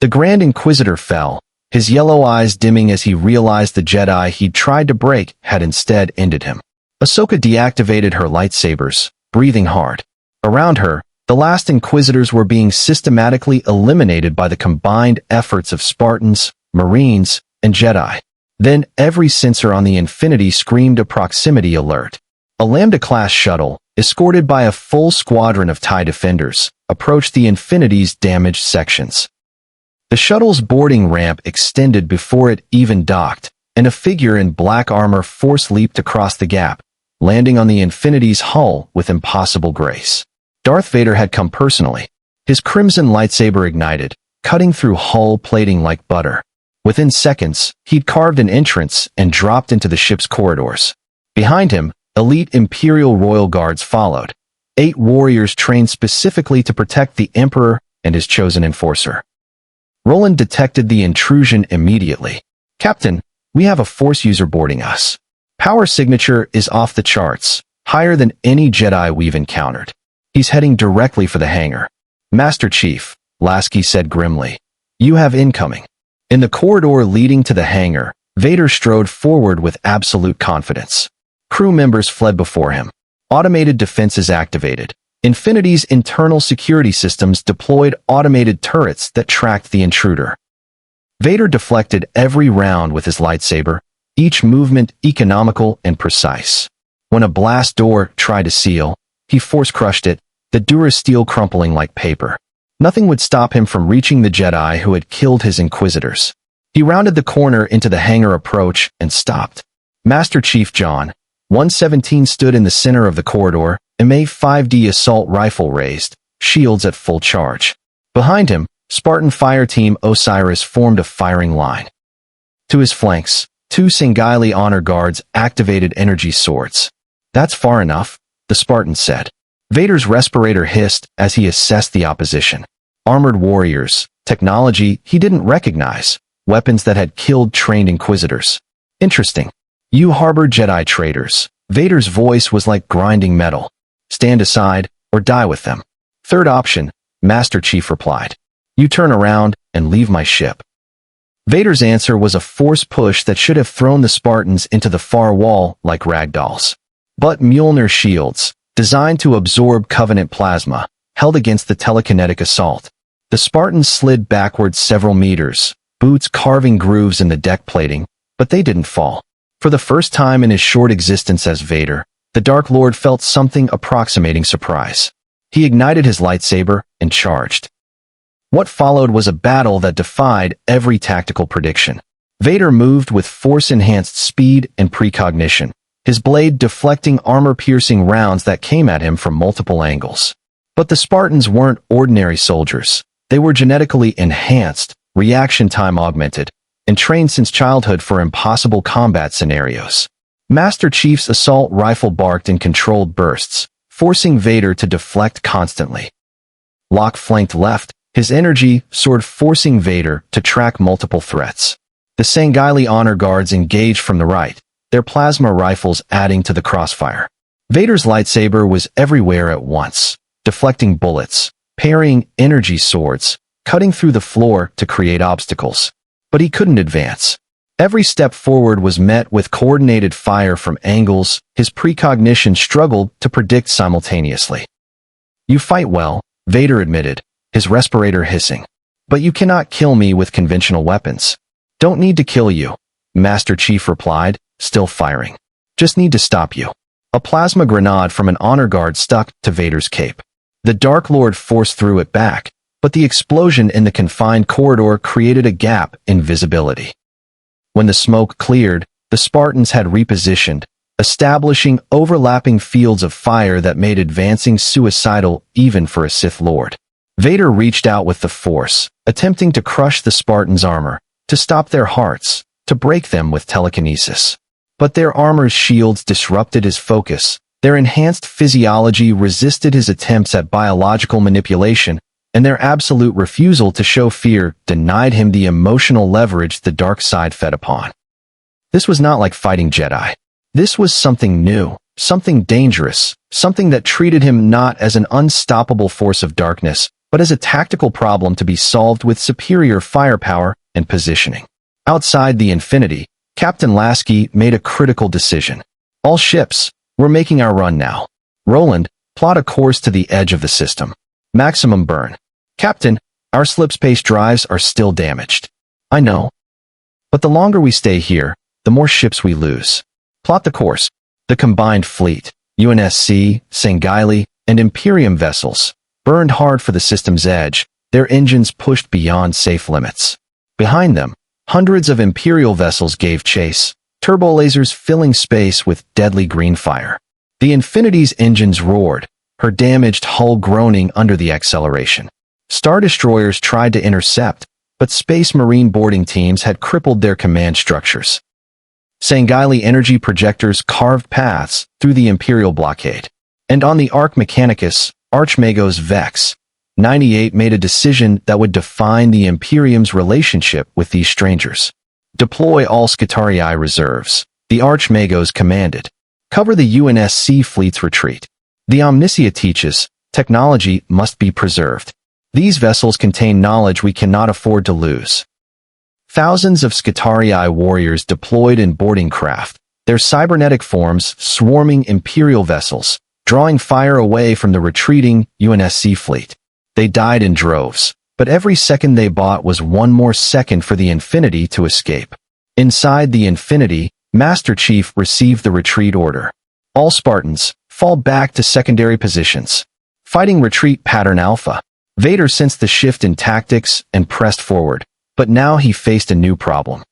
The Grand Inquisitor fell, his yellow eyes dimming as he realized the Jedi he'd tried to break had instead ended him. Ahsoka deactivated her lightsabers, breathing hard. Around her, the last Inquisitors were being systematically eliminated by the combined efforts of Spartans, Marines, and Jedi. Then every sensor on the Infinity screamed a proximity alert. A Lambda-class shuttle, escorted by a full squadron of TIE defenders, approached the Infinity's damaged sections. The shuttle's boarding ramp extended before it even docked, and a figure in black armor force-leaped across the gap, landing on the Infinity's hull with impossible grace. Darth Vader had come personally. His crimson lightsaber ignited, cutting through hull plating like butter. Within seconds, he'd carved an entrance and dropped into the ship's corridors. Behind him, elite Imperial Royal Guards followed, 8 warriors trained specifically to protect the Emperor and his chosen enforcer. Roland detected the intrusion immediately. "Captain, we have a Force user boarding us. Power signature is off the charts, higher than any Jedi we've encountered. He's heading directly for the hangar." "Master Chief," Lasky said grimly, "you have incoming." In the corridor leading to the hangar, Vader strode forward with absolute confidence. Crew members fled before him. Automated defenses activated. Infinity's internal security systems deployed automated turrets that tracked the intruder. Vader deflected every round with his lightsaber, each movement economical and precise. When a blast door tried to seal, he force-crushed it, the durasteel crumpling like paper. Nothing would stop him from reaching the Jedi who had killed his Inquisitors. He rounded the corner into the hangar approach and stopped. Master Chief John, 117 stood in the center of the corridor, MA-5D assault rifle raised, shields at full charge. Behind him, Spartan fire team Osiris formed a firing line. To his flanks, 2 Sangheili honor guards activated energy swords. "That's far enough," the Spartan said. Vader's respirator hissed as he assessed the opposition. Armored warriors, technology he didn't recognize, weapons that had killed trained inquisitors. "Interesting. You harbor Jedi traitors." Vader's voice was like grinding metal. "Stand aside, or die with them." "Third option," Master Chief replied. "You turn around and leave my ship." Vader's answer was a force push that should have thrown the Spartans into the far wall like ragdolls. But Mjolnir shields, designed to absorb Covenant plasma, held against the telekinetic assault. The Spartans slid backwards several meters, boots carving grooves in the deck plating, but they didn't fall. For the first time in his short existence as Vader, the Dark Lord felt something approximating surprise. He ignited his lightsaber and charged. What followed was a battle that defied every tactical prediction. Vader moved with force-enhanced speed and precognition, his blade deflecting armor-piercing rounds that came at him from multiple angles. But the Spartans weren't ordinary soldiers. They were genetically enhanced, reaction time augmented, and trained since childhood for impossible combat scenarios. Master Chief's assault rifle barked in controlled bursts, forcing Vader to deflect constantly. Locke flanked left, his energy sword forcing Vader to track multiple threats. The Sangheili honor guards engaged from the right, their plasma rifles adding to the crossfire. Vader's lightsaber was everywhere at once, deflecting bullets, parrying energy swords, cutting through the floor to create obstacles. But he couldn't advance. Every step forward was met with coordinated fire from angles his precognition struggled to predict simultaneously. "You fight well," Vader admitted, his respirator hissing. "But you cannot kill me with conventional weapons." "Don't need to kill you," Master Chief replied, still firing. "Just need to stop you." A plasma grenade from an honor guard stuck to Vader's cape. The Dark Lord forced through it back, but the explosion in the confined corridor created a gap in visibility. When the smoke cleared, the Spartans had repositioned, establishing overlapping fields of fire that made advancing suicidal even for a Sith Lord. Vader reached out with the Force, attempting to crush the Spartans' armor, to stop their hearts, to break them with telekinesis. But their armor's shields disrupted his focus, their enhanced physiology resisted his attempts at biological manipulation, and their absolute refusal to show fear denied him the emotional leverage the dark side fed upon. This was not like fighting Jedi. This was something new, something dangerous, something that treated him not as an unstoppable force of darkness, but as a tactical problem to be solved with superior firepower and positioning. Outside the Infinity, Captain Lasky made a critical decision. "All ships, we're making our run now. Roland, plot a course to the edge of the system. Maximum burn." "Captain, our slipspace drives are still damaged." "I know. But the longer we stay here, the more ships we lose." "Plot the course." The combined fleet, UNSC, Sangheili, and Imperium vessels, burned hard for the system's edge, their engines pushed beyond safe limits. Behind them, hundreds of Imperial vessels gave chase, turbolasers filling space with deadly green fire. The Infinity's engines roared, her damaged hull groaning under the acceleration. Star destroyers tried to intercept, but Space Marine boarding teams had crippled their command structures. Sangheili energy projectors carved paths through the Imperial blockade. And on the Arc Mechanicus, Archmagos Vex, 98 made a decision that would define the Imperium's relationship with these strangers. "Deploy all Skitarii reserves," the Archmagos commanded. "Cover the UNSC fleet's retreat. The Omniscia teaches, technology must be preserved. These vessels contain knowledge we cannot afford to lose." Thousands of Skitarii warriors deployed in boarding craft, their cybernetic forms swarming Imperial vessels, drawing fire away from the retreating UNSC fleet. They died in droves, but every second they bought was one more second for the Infinity to escape. Inside the Infinity, Master Chief received the retreat order. "All Spartans, fall back to secondary positions." Fighting retreat pattern Alpha. Vader sensed the shift in tactics and pressed forward, but now he faced a new problem.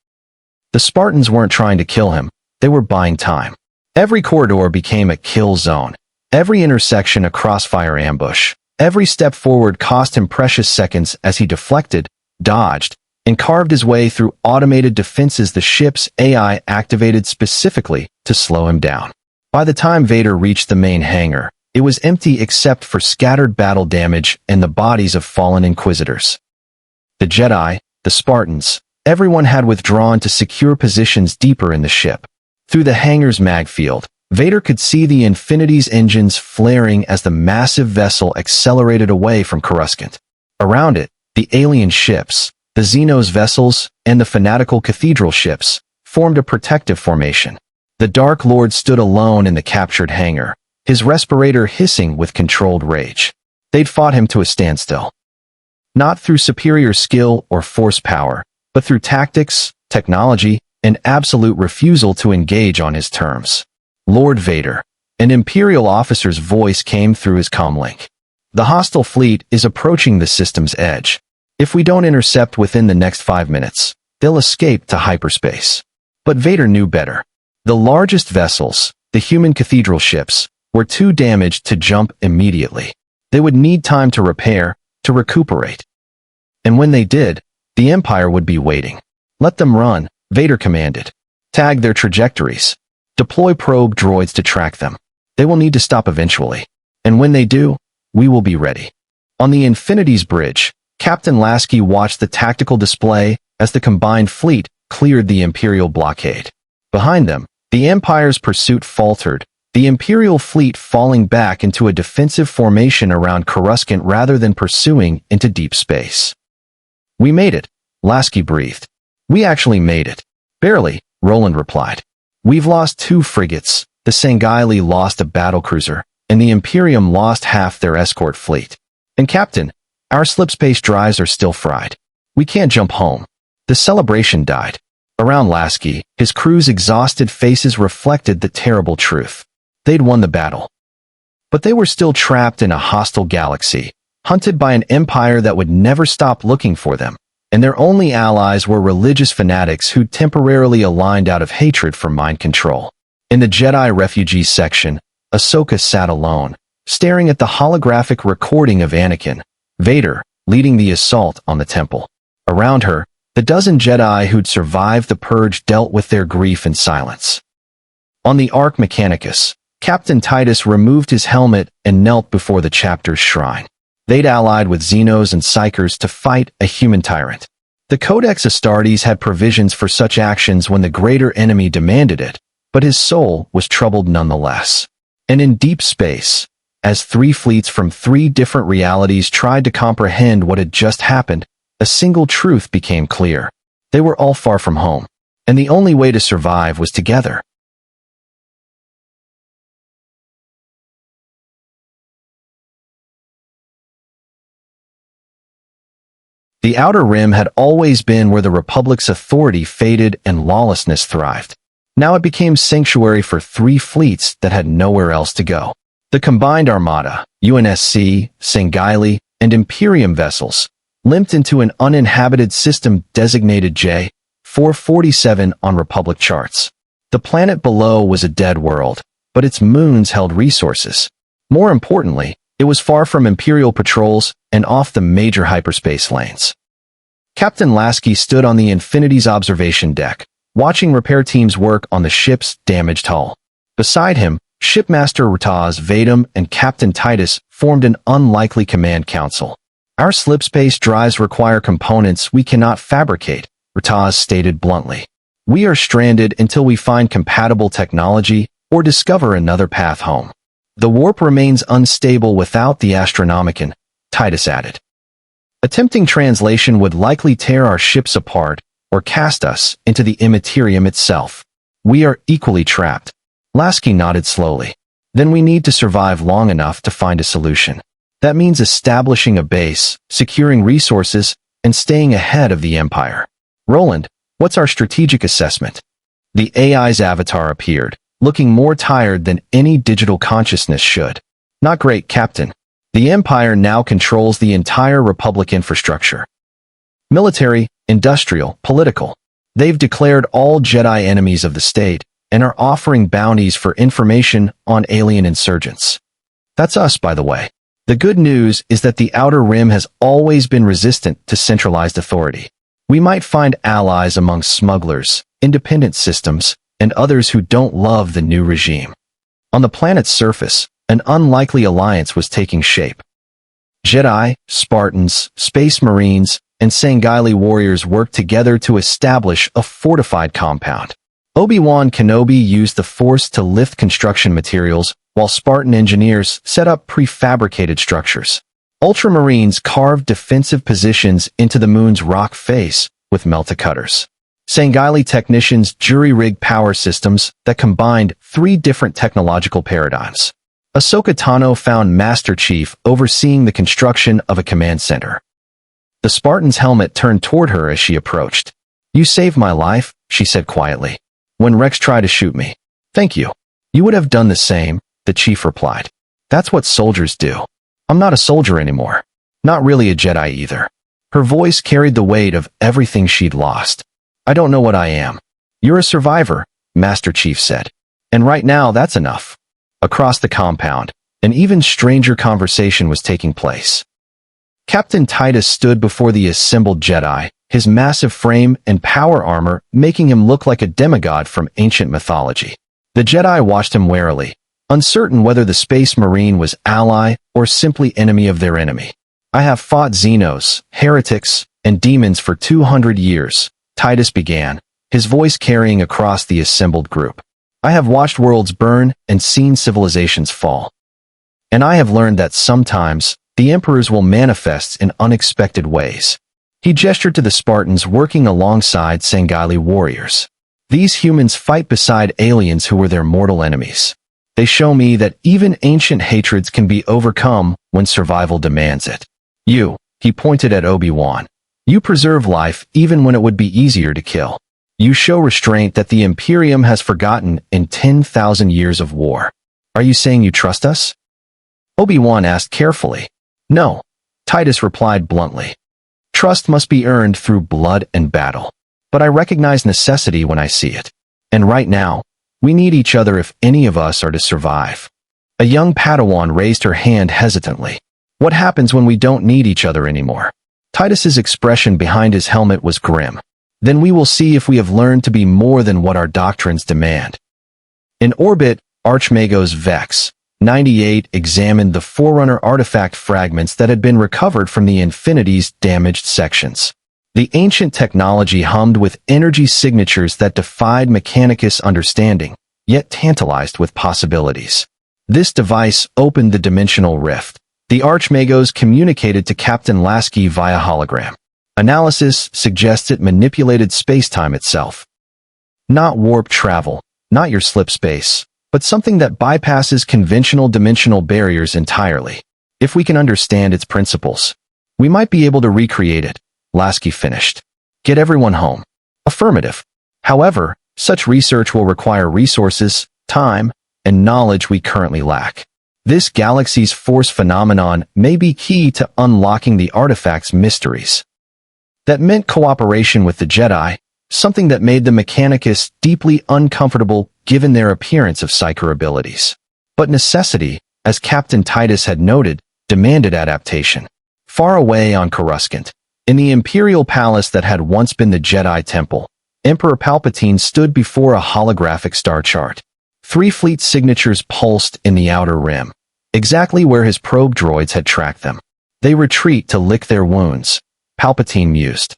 The Spartans weren't trying to kill him, they were buying time. Every corridor became a kill zone, every intersection a crossfire ambush, Every step forward cost him precious seconds as he deflected, dodged, and carved his way through automated defenses the ship's AI activated specifically to slow him down. By the time Vader reached the main hangar, it was empty except for scattered battle damage and the bodies of fallen Inquisitors. The Jedi, the Spartans, everyone had withdrawn to secure positions deeper in the ship. Through the hangar's mag field, Vader could see the Infinity's engines flaring as the massive vessel accelerated away from Coruscant. Around it, the alien ships, the Xenos vessels, and the fanatical cathedral ships formed a protective formation. The Dark Lord stood alone in the captured hangar, his respirator hissing with controlled rage. They'd fought him to a standstill. Not through superior skill or force power, but through tactics, technology, and absolute refusal to engage on his terms. Lord Vader, an Imperial officer's voice came through his comlink. The hostile fleet is approaching the system's edge. If we don't intercept within the next 5 minutes, they'll escape to hyperspace. But Vader knew better. The largest vessels, the human cathedral ships, were too damaged to jump immediately. They would need time to repair, to recuperate. And when they did, the Empire would be waiting. Let them run, Vader commanded. Tag their trajectories. Deploy probe droids to track them. They will need to stop eventually. And when they do, we will be ready. On the Infinity's bridge, Captain Lasky watched the tactical display as the combined fleet cleared the Imperial blockade. Behind them, the Empire's pursuit faltered, the Imperial fleet falling back into a defensive formation around Coruscant rather than pursuing into deep space. We made it, Lasky breathed. We actually made it. Barely, Roland replied. We've lost 2 frigates, the Sangheili lost a battlecruiser, and the Imperium lost half their escort fleet. And Captain, our slipspace drives are still fried. We can't jump home. The celebration died. Around Lasky, his crew's exhausted faces reflected the terrible truth. They'd won the battle. But they were still trapped in a hostile galaxy, hunted by an empire that would never stop looking for them, and their only allies were religious fanatics who'd temporarily aligned out of hatred for mind control. In the Jedi refugees section, Ahsoka sat alone, staring at the holographic recording of Anakin, Vader, leading the assault on the temple. Around her, the dozen Jedi who'd survived the purge dealt with their grief in silence. On the Ark Mechanicus, Captain Titus removed his helmet and knelt before the chapter's shrine. They'd allied with Xenos and psykers to fight a human tyrant. The Codex Astartes had provisions for such actions when the greater enemy demanded it, but his soul was troubled nonetheless. And in deep space, as 3 fleets from 3 different realities tried to comprehend what had just happened, a single truth became clear. They were all far from home, and the only way to survive was together. The Outer Rim had always been where the Republic's authority faded and lawlessness thrived. Now it became sanctuary for 3 fleets that had nowhere else to go. The combined armada, UNSC, Sangheili, and Imperium vessels, limped into an uninhabited system designated J-447 on Republic charts. The planet below was a dead world, but its moons held resources. More importantly, it was far from Imperial patrols and off the major hyperspace lanes. Captain Lasky stood on the Infinity's observation deck, watching repair teams work on the ship's damaged hull. Beside him, Shipmaster Rataz Vadum and Captain Titus formed an unlikely command council. Our slipspace drives require components we cannot fabricate, Rataz stated bluntly. We are stranded until we find compatible technology or discover another path home. The warp remains unstable without the Astronomicon, Titus added. Attempting translation would likely tear our ships apart or cast us into the immaterium itself. We are equally trapped. Lasky nodded slowly. Then we need to survive long enough to find a solution. That means establishing a base, securing resources, and staying ahead of the Empire. Roland, what's our strategic assessment? The AI's avatar appeared, looking more tired than any digital consciousness should. Not great, Captain. The Empire now controls the entire Republic infrastructure. Military, industrial, political. They've declared all Jedi enemies of the state and are offering bounties for information on alien insurgents. That's us, by the way. The good news is that the Outer Rim has always been resistant to centralized authority. We might find allies among smugglers, independent systems, and others who don't love the new regime. On the planet's surface, an unlikely alliance was taking shape. Jedi, Spartans, Space Marines, and Sangheili warriors worked together to establish a fortified compound. Obi-Wan Kenobi used the Force to lift construction materials, while Spartan engineers set up prefabricated structures. Ultramarines carved defensive positions into the moon's rock face with melta-cutters. Sangheili technicians jury-rigged power systems that combined 3 different technological paradigms. Ahsoka Tano found Master Chief overseeing the construction of a command center. The Spartan's helmet turned toward her as she approached. "You saved my life," she said quietly, "when Rex tried to shoot me." "Thank you. You would have done the same," the chief replied. "That's what soldiers do." "I'm not a soldier anymore. Not really a Jedi either." Her voice carried the weight of everything she'd lost. "I don't know what I am." "You're a survivor," Master Chief said. "And right now, that's enough." Across the compound, an even stranger conversation was taking place. Captain Titus stood before the assembled Jedi, his massive frame and power armor making him look like a demigod from ancient mythology. The Jedi watched him warily, uncertain whether the Space Marine was ally or simply enemy of their enemy. "I have fought Xenos, heretics, and demons for 200 years, Titus began, his voice carrying across the assembled group. "I have watched worlds burn and seen civilizations fall. And I have learned that sometimes the emperors will manifest in unexpected ways." He gestured to the Spartans working alongside Sangheili warriors. "These humans fight beside aliens who were their mortal enemies. They show me that even ancient hatreds can be overcome when survival demands it. You," he pointed at Obi-Wan, "you preserve life even when it would be easier to kill. You show restraint that the Imperium has forgotten in 10,000 years of war. Are you saying you trust us?" Obi-Wan asked carefully. "No," Titus replied bluntly. "Trust must be earned through blood and battle. But I recognize necessity when I see it. And right now, we need each other if any of us are to survive." A young Padawan raised her hand hesitantly. "What happens when we don't need each other anymore?" Titus's expression behind his helmet was grim. "Then we will see if we have learned to be more than what our doctrines demand." In orbit, Archmagos Vex 98 examined the Forerunner artifact fragments that had been recovered from the Infinity's damaged sections. The ancient technology hummed with energy signatures that defied Mechanicus understanding, yet tantalized with possibilities. This device opened the dimensional rift. The Archmagos communicated to Captain Lasky via hologram. Analysis suggests it manipulated spacetime itself. Not warp travel, not your slip space, but something that bypasses conventional dimensional barriers entirely. If we can understand its principles, we might be able to recreate it, Lasky finished. "Get everyone home." "Affirmative. However, such research will require resources, time, and knowledge we currently lack. This galaxy's force phenomenon may be key to unlocking the artifact's mysteries." That meant cooperation with the Jedi, something that made the Mechanicus deeply uncomfortable given their appearance of psyker abilities. But necessity, as Captain Titus had noted, demanded adaptation. Far away on Coruscant, in the Imperial Palace that had once been the Jedi Temple, Emperor Palpatine stood before a holographic star chart. 3 fleet signatures pulsed in the Outer Rim, exactly where his probe droids had tracked them. "They retreat to lick their wounds," Palpatine mused.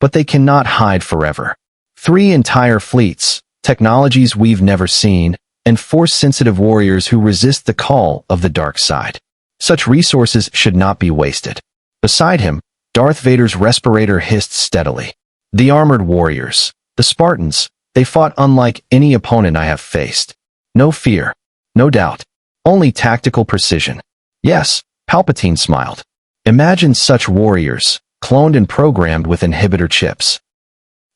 "But they cannot hide forever. 3 entire fleets, technologies we've never seen, and force-sensitive warriors who resist the call of the dark side. Such resources should not be wasted." Beside him, Darth Vader's respirator hissed steadily. "The armored warriors, the Spartans, they fought unlike any opponent I have faced. No fear, no doubt, only tactical precision." "Yes," Palpatine smiled. "Imagine such warriors, cloned and programmed with inhibitor chips.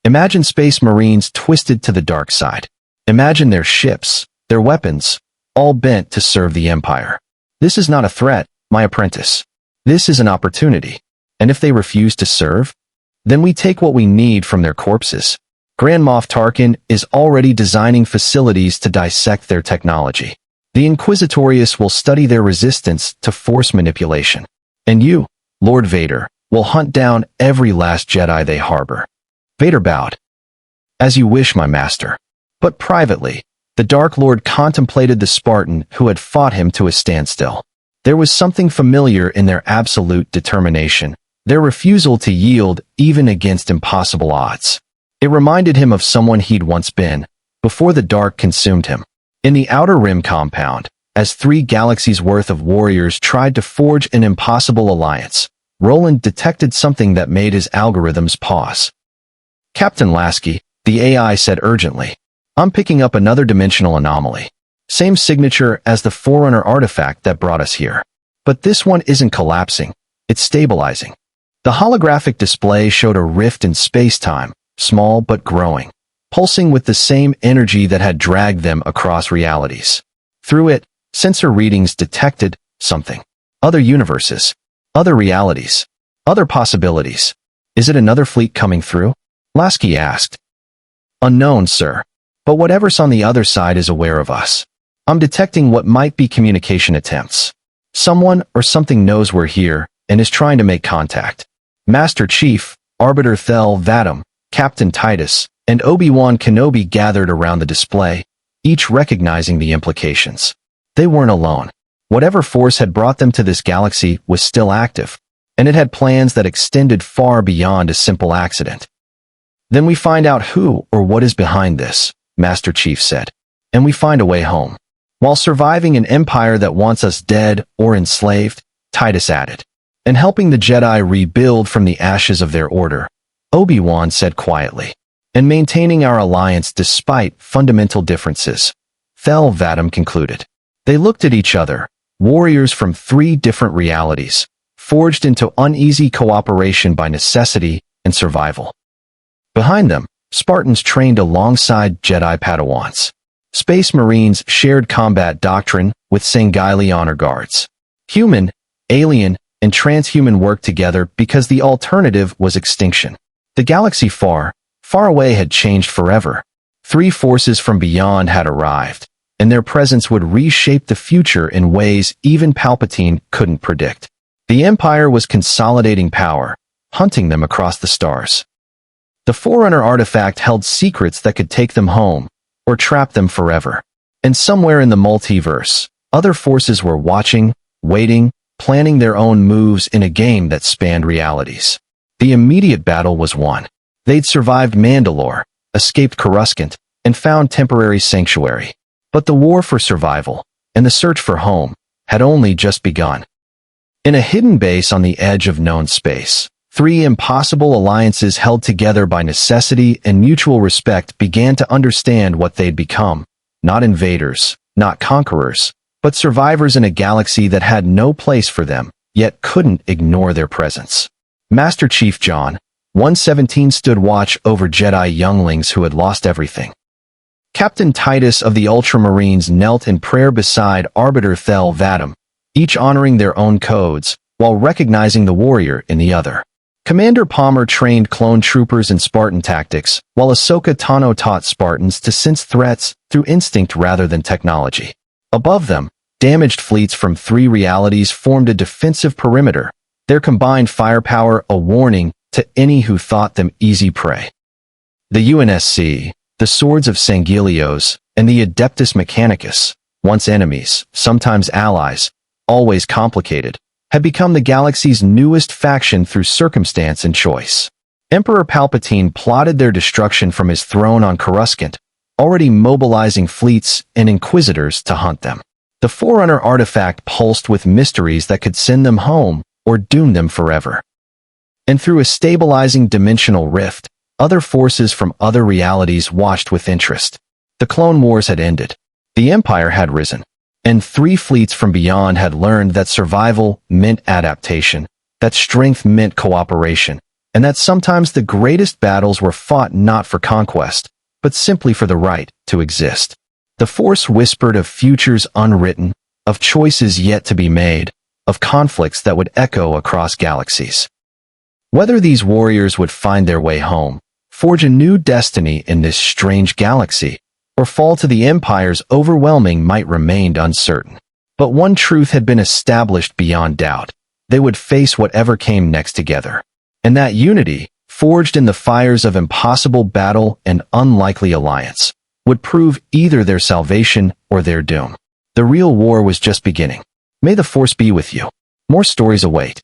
Imagine Space Marines twisted to the dark side. Imagine their ships, their weapons, all bent to serve the Empire. This is not a threat, my apprentice. This is an opportunity. And if they refuse to serve, then we take what we need from their corpses. Grand Moff Tarkin is already designing facilities to dissect their technology. The Inquisitorius will study their resistance to force manipulation. And you, Lord Vader, will hunt down every last Jedi they harbor." Vader bowed. "As you wish, my master." But privately, the Dark Lord contemplated the Spartan who had fought him to a standstill. There was something familiar in their absolute determination, their refusal to yield even against impossible odds. It reminded him of someone he'd once been, before the dark consumed him. In the Outer Rim compound, as 3 galaxies worth of warriors tried to forge an impossible alliance, Roland detected something that made his algorithms pause. "Captain Lasky," the AI said urgently, "I'm picking up another dimensional anomaly. Same signature as the Forerunner artifact that brought us here. But this one isn't collapsing, it's stabilizing." The holographic display showed a rift in space-time, small but growing, pulsing with the same energy that had dragged them across realities. Through it, sensor readings detected something. Other universes, other realities, other possibilities. "Is it another fleet coming through?" Lasky asked. "Unknown, sir. But whatever's on the other side is aware of us. I'm detecting what might be communication attempts. Someone or something knows we're here and is trying to make contact." Master Chief, Arbiter Thel Vadam, Captain Titus, and Obi-Wan Kenobi gathered around the display, each recognizing the implications. They weren't alone. Whatever force had brought them to this galaxy was still active, and it had plans that extended far beyond a simple accident. "Then we find out who or what is behind this," Master Chief said, "and we find a way home. While surviving an empire that wants us dead or enslaved," Titus added, "and helping the Jedi rebuild from the ashes of their order," Obi-Wan said quietly, "and maintaining our alliance despite fundamental differences," Thel Vadam concluded. They looked at each other, warriors from 3 different realities, forged into uneasy cooperation by necessity and survival. Behind them, Spartans trained alongside Jedi Padawans. Space Marines shared combat doctrine with Sangheili honor guards. Human, alien, and transhuman worked together because the alternative was extinction. The galaxy far, far away had changed forever. 3 forces from beyond had arrived, and their presence would reshape the future in ways even Palpatine couldn't predict. The Empire was consolidating power, hunting them across the stars. The Forerunner artifact held secrets that could take them home, or trap them forever. And somewhere in the multiverse, other forces were watching, waiting, planning their own moves in a game that spanned realities. The immediate battle was won. They'd survived Mandalore, escaped Coruscant, and found temporary sanctuary. But the war for survival, and the search for home, had only just begun. In a hidden base on the edge of known space, 3 impossible alliances held together by necessity and mutual respect began to understand what they'd become. Not invaders, not conquerors, but survivors in a galaxy that had no place for them, yet couldn't ignore their presence. Master Chief John, 117 stood watch over Jedi younglings who had lost everything. Captain Titus of the Ultramarines knelt in prayer beside Arbiter Thel Vadam, each honoring their own codes, while recognizing the warrior in the other. Commander Palmer trained clone troopers in Spartan tactics, while Ahsoka Tano taught Spartans to sense threats through instinct rather than technology. Above them, damaged fleets from 3 realities formed a defensive perimeter, their combined firepower a warning to any who thought them easy prey. The UNSC, the swords of Sangheili, and the Adeptus Mechanicus, once enemies, sometimes allies, always complicated, had become the galaxy's newest faction through circumstance and choice. Emperor Palpatine plotted their destruction from his throne on Coruscant, already mobilizing fleets and inquisitors to hunt them. The Forerunner artifact pulsed with mysteries that could send them home or doom them forever. And through a stabilizing dimensional rift, other forces from other realities watched with interest. The Clone Wars had ended. The Empire had risen. And 3 fleets from beyond had learned that survival meant adaptation, that strength meant cooperation, and that sometimes the greatest battles were fought not for conquest, but simply for the right to exist. The Force whispered of futures unwritten, of choices yet to be made, of conflicts that would echo across galaxies. Whether these warriors would find their way home, forge a new destiny in this strange galaxy, or fall to the Empire's overwhelming might remained uncertain. But one truth had been established beyond doubt. They would face whatever came next together. And that unity, forged in the fires of impossible battle and unlikely alliance, would prove either their salvation or their doom. The real war was just beginning. May the Force be with you. More stories await.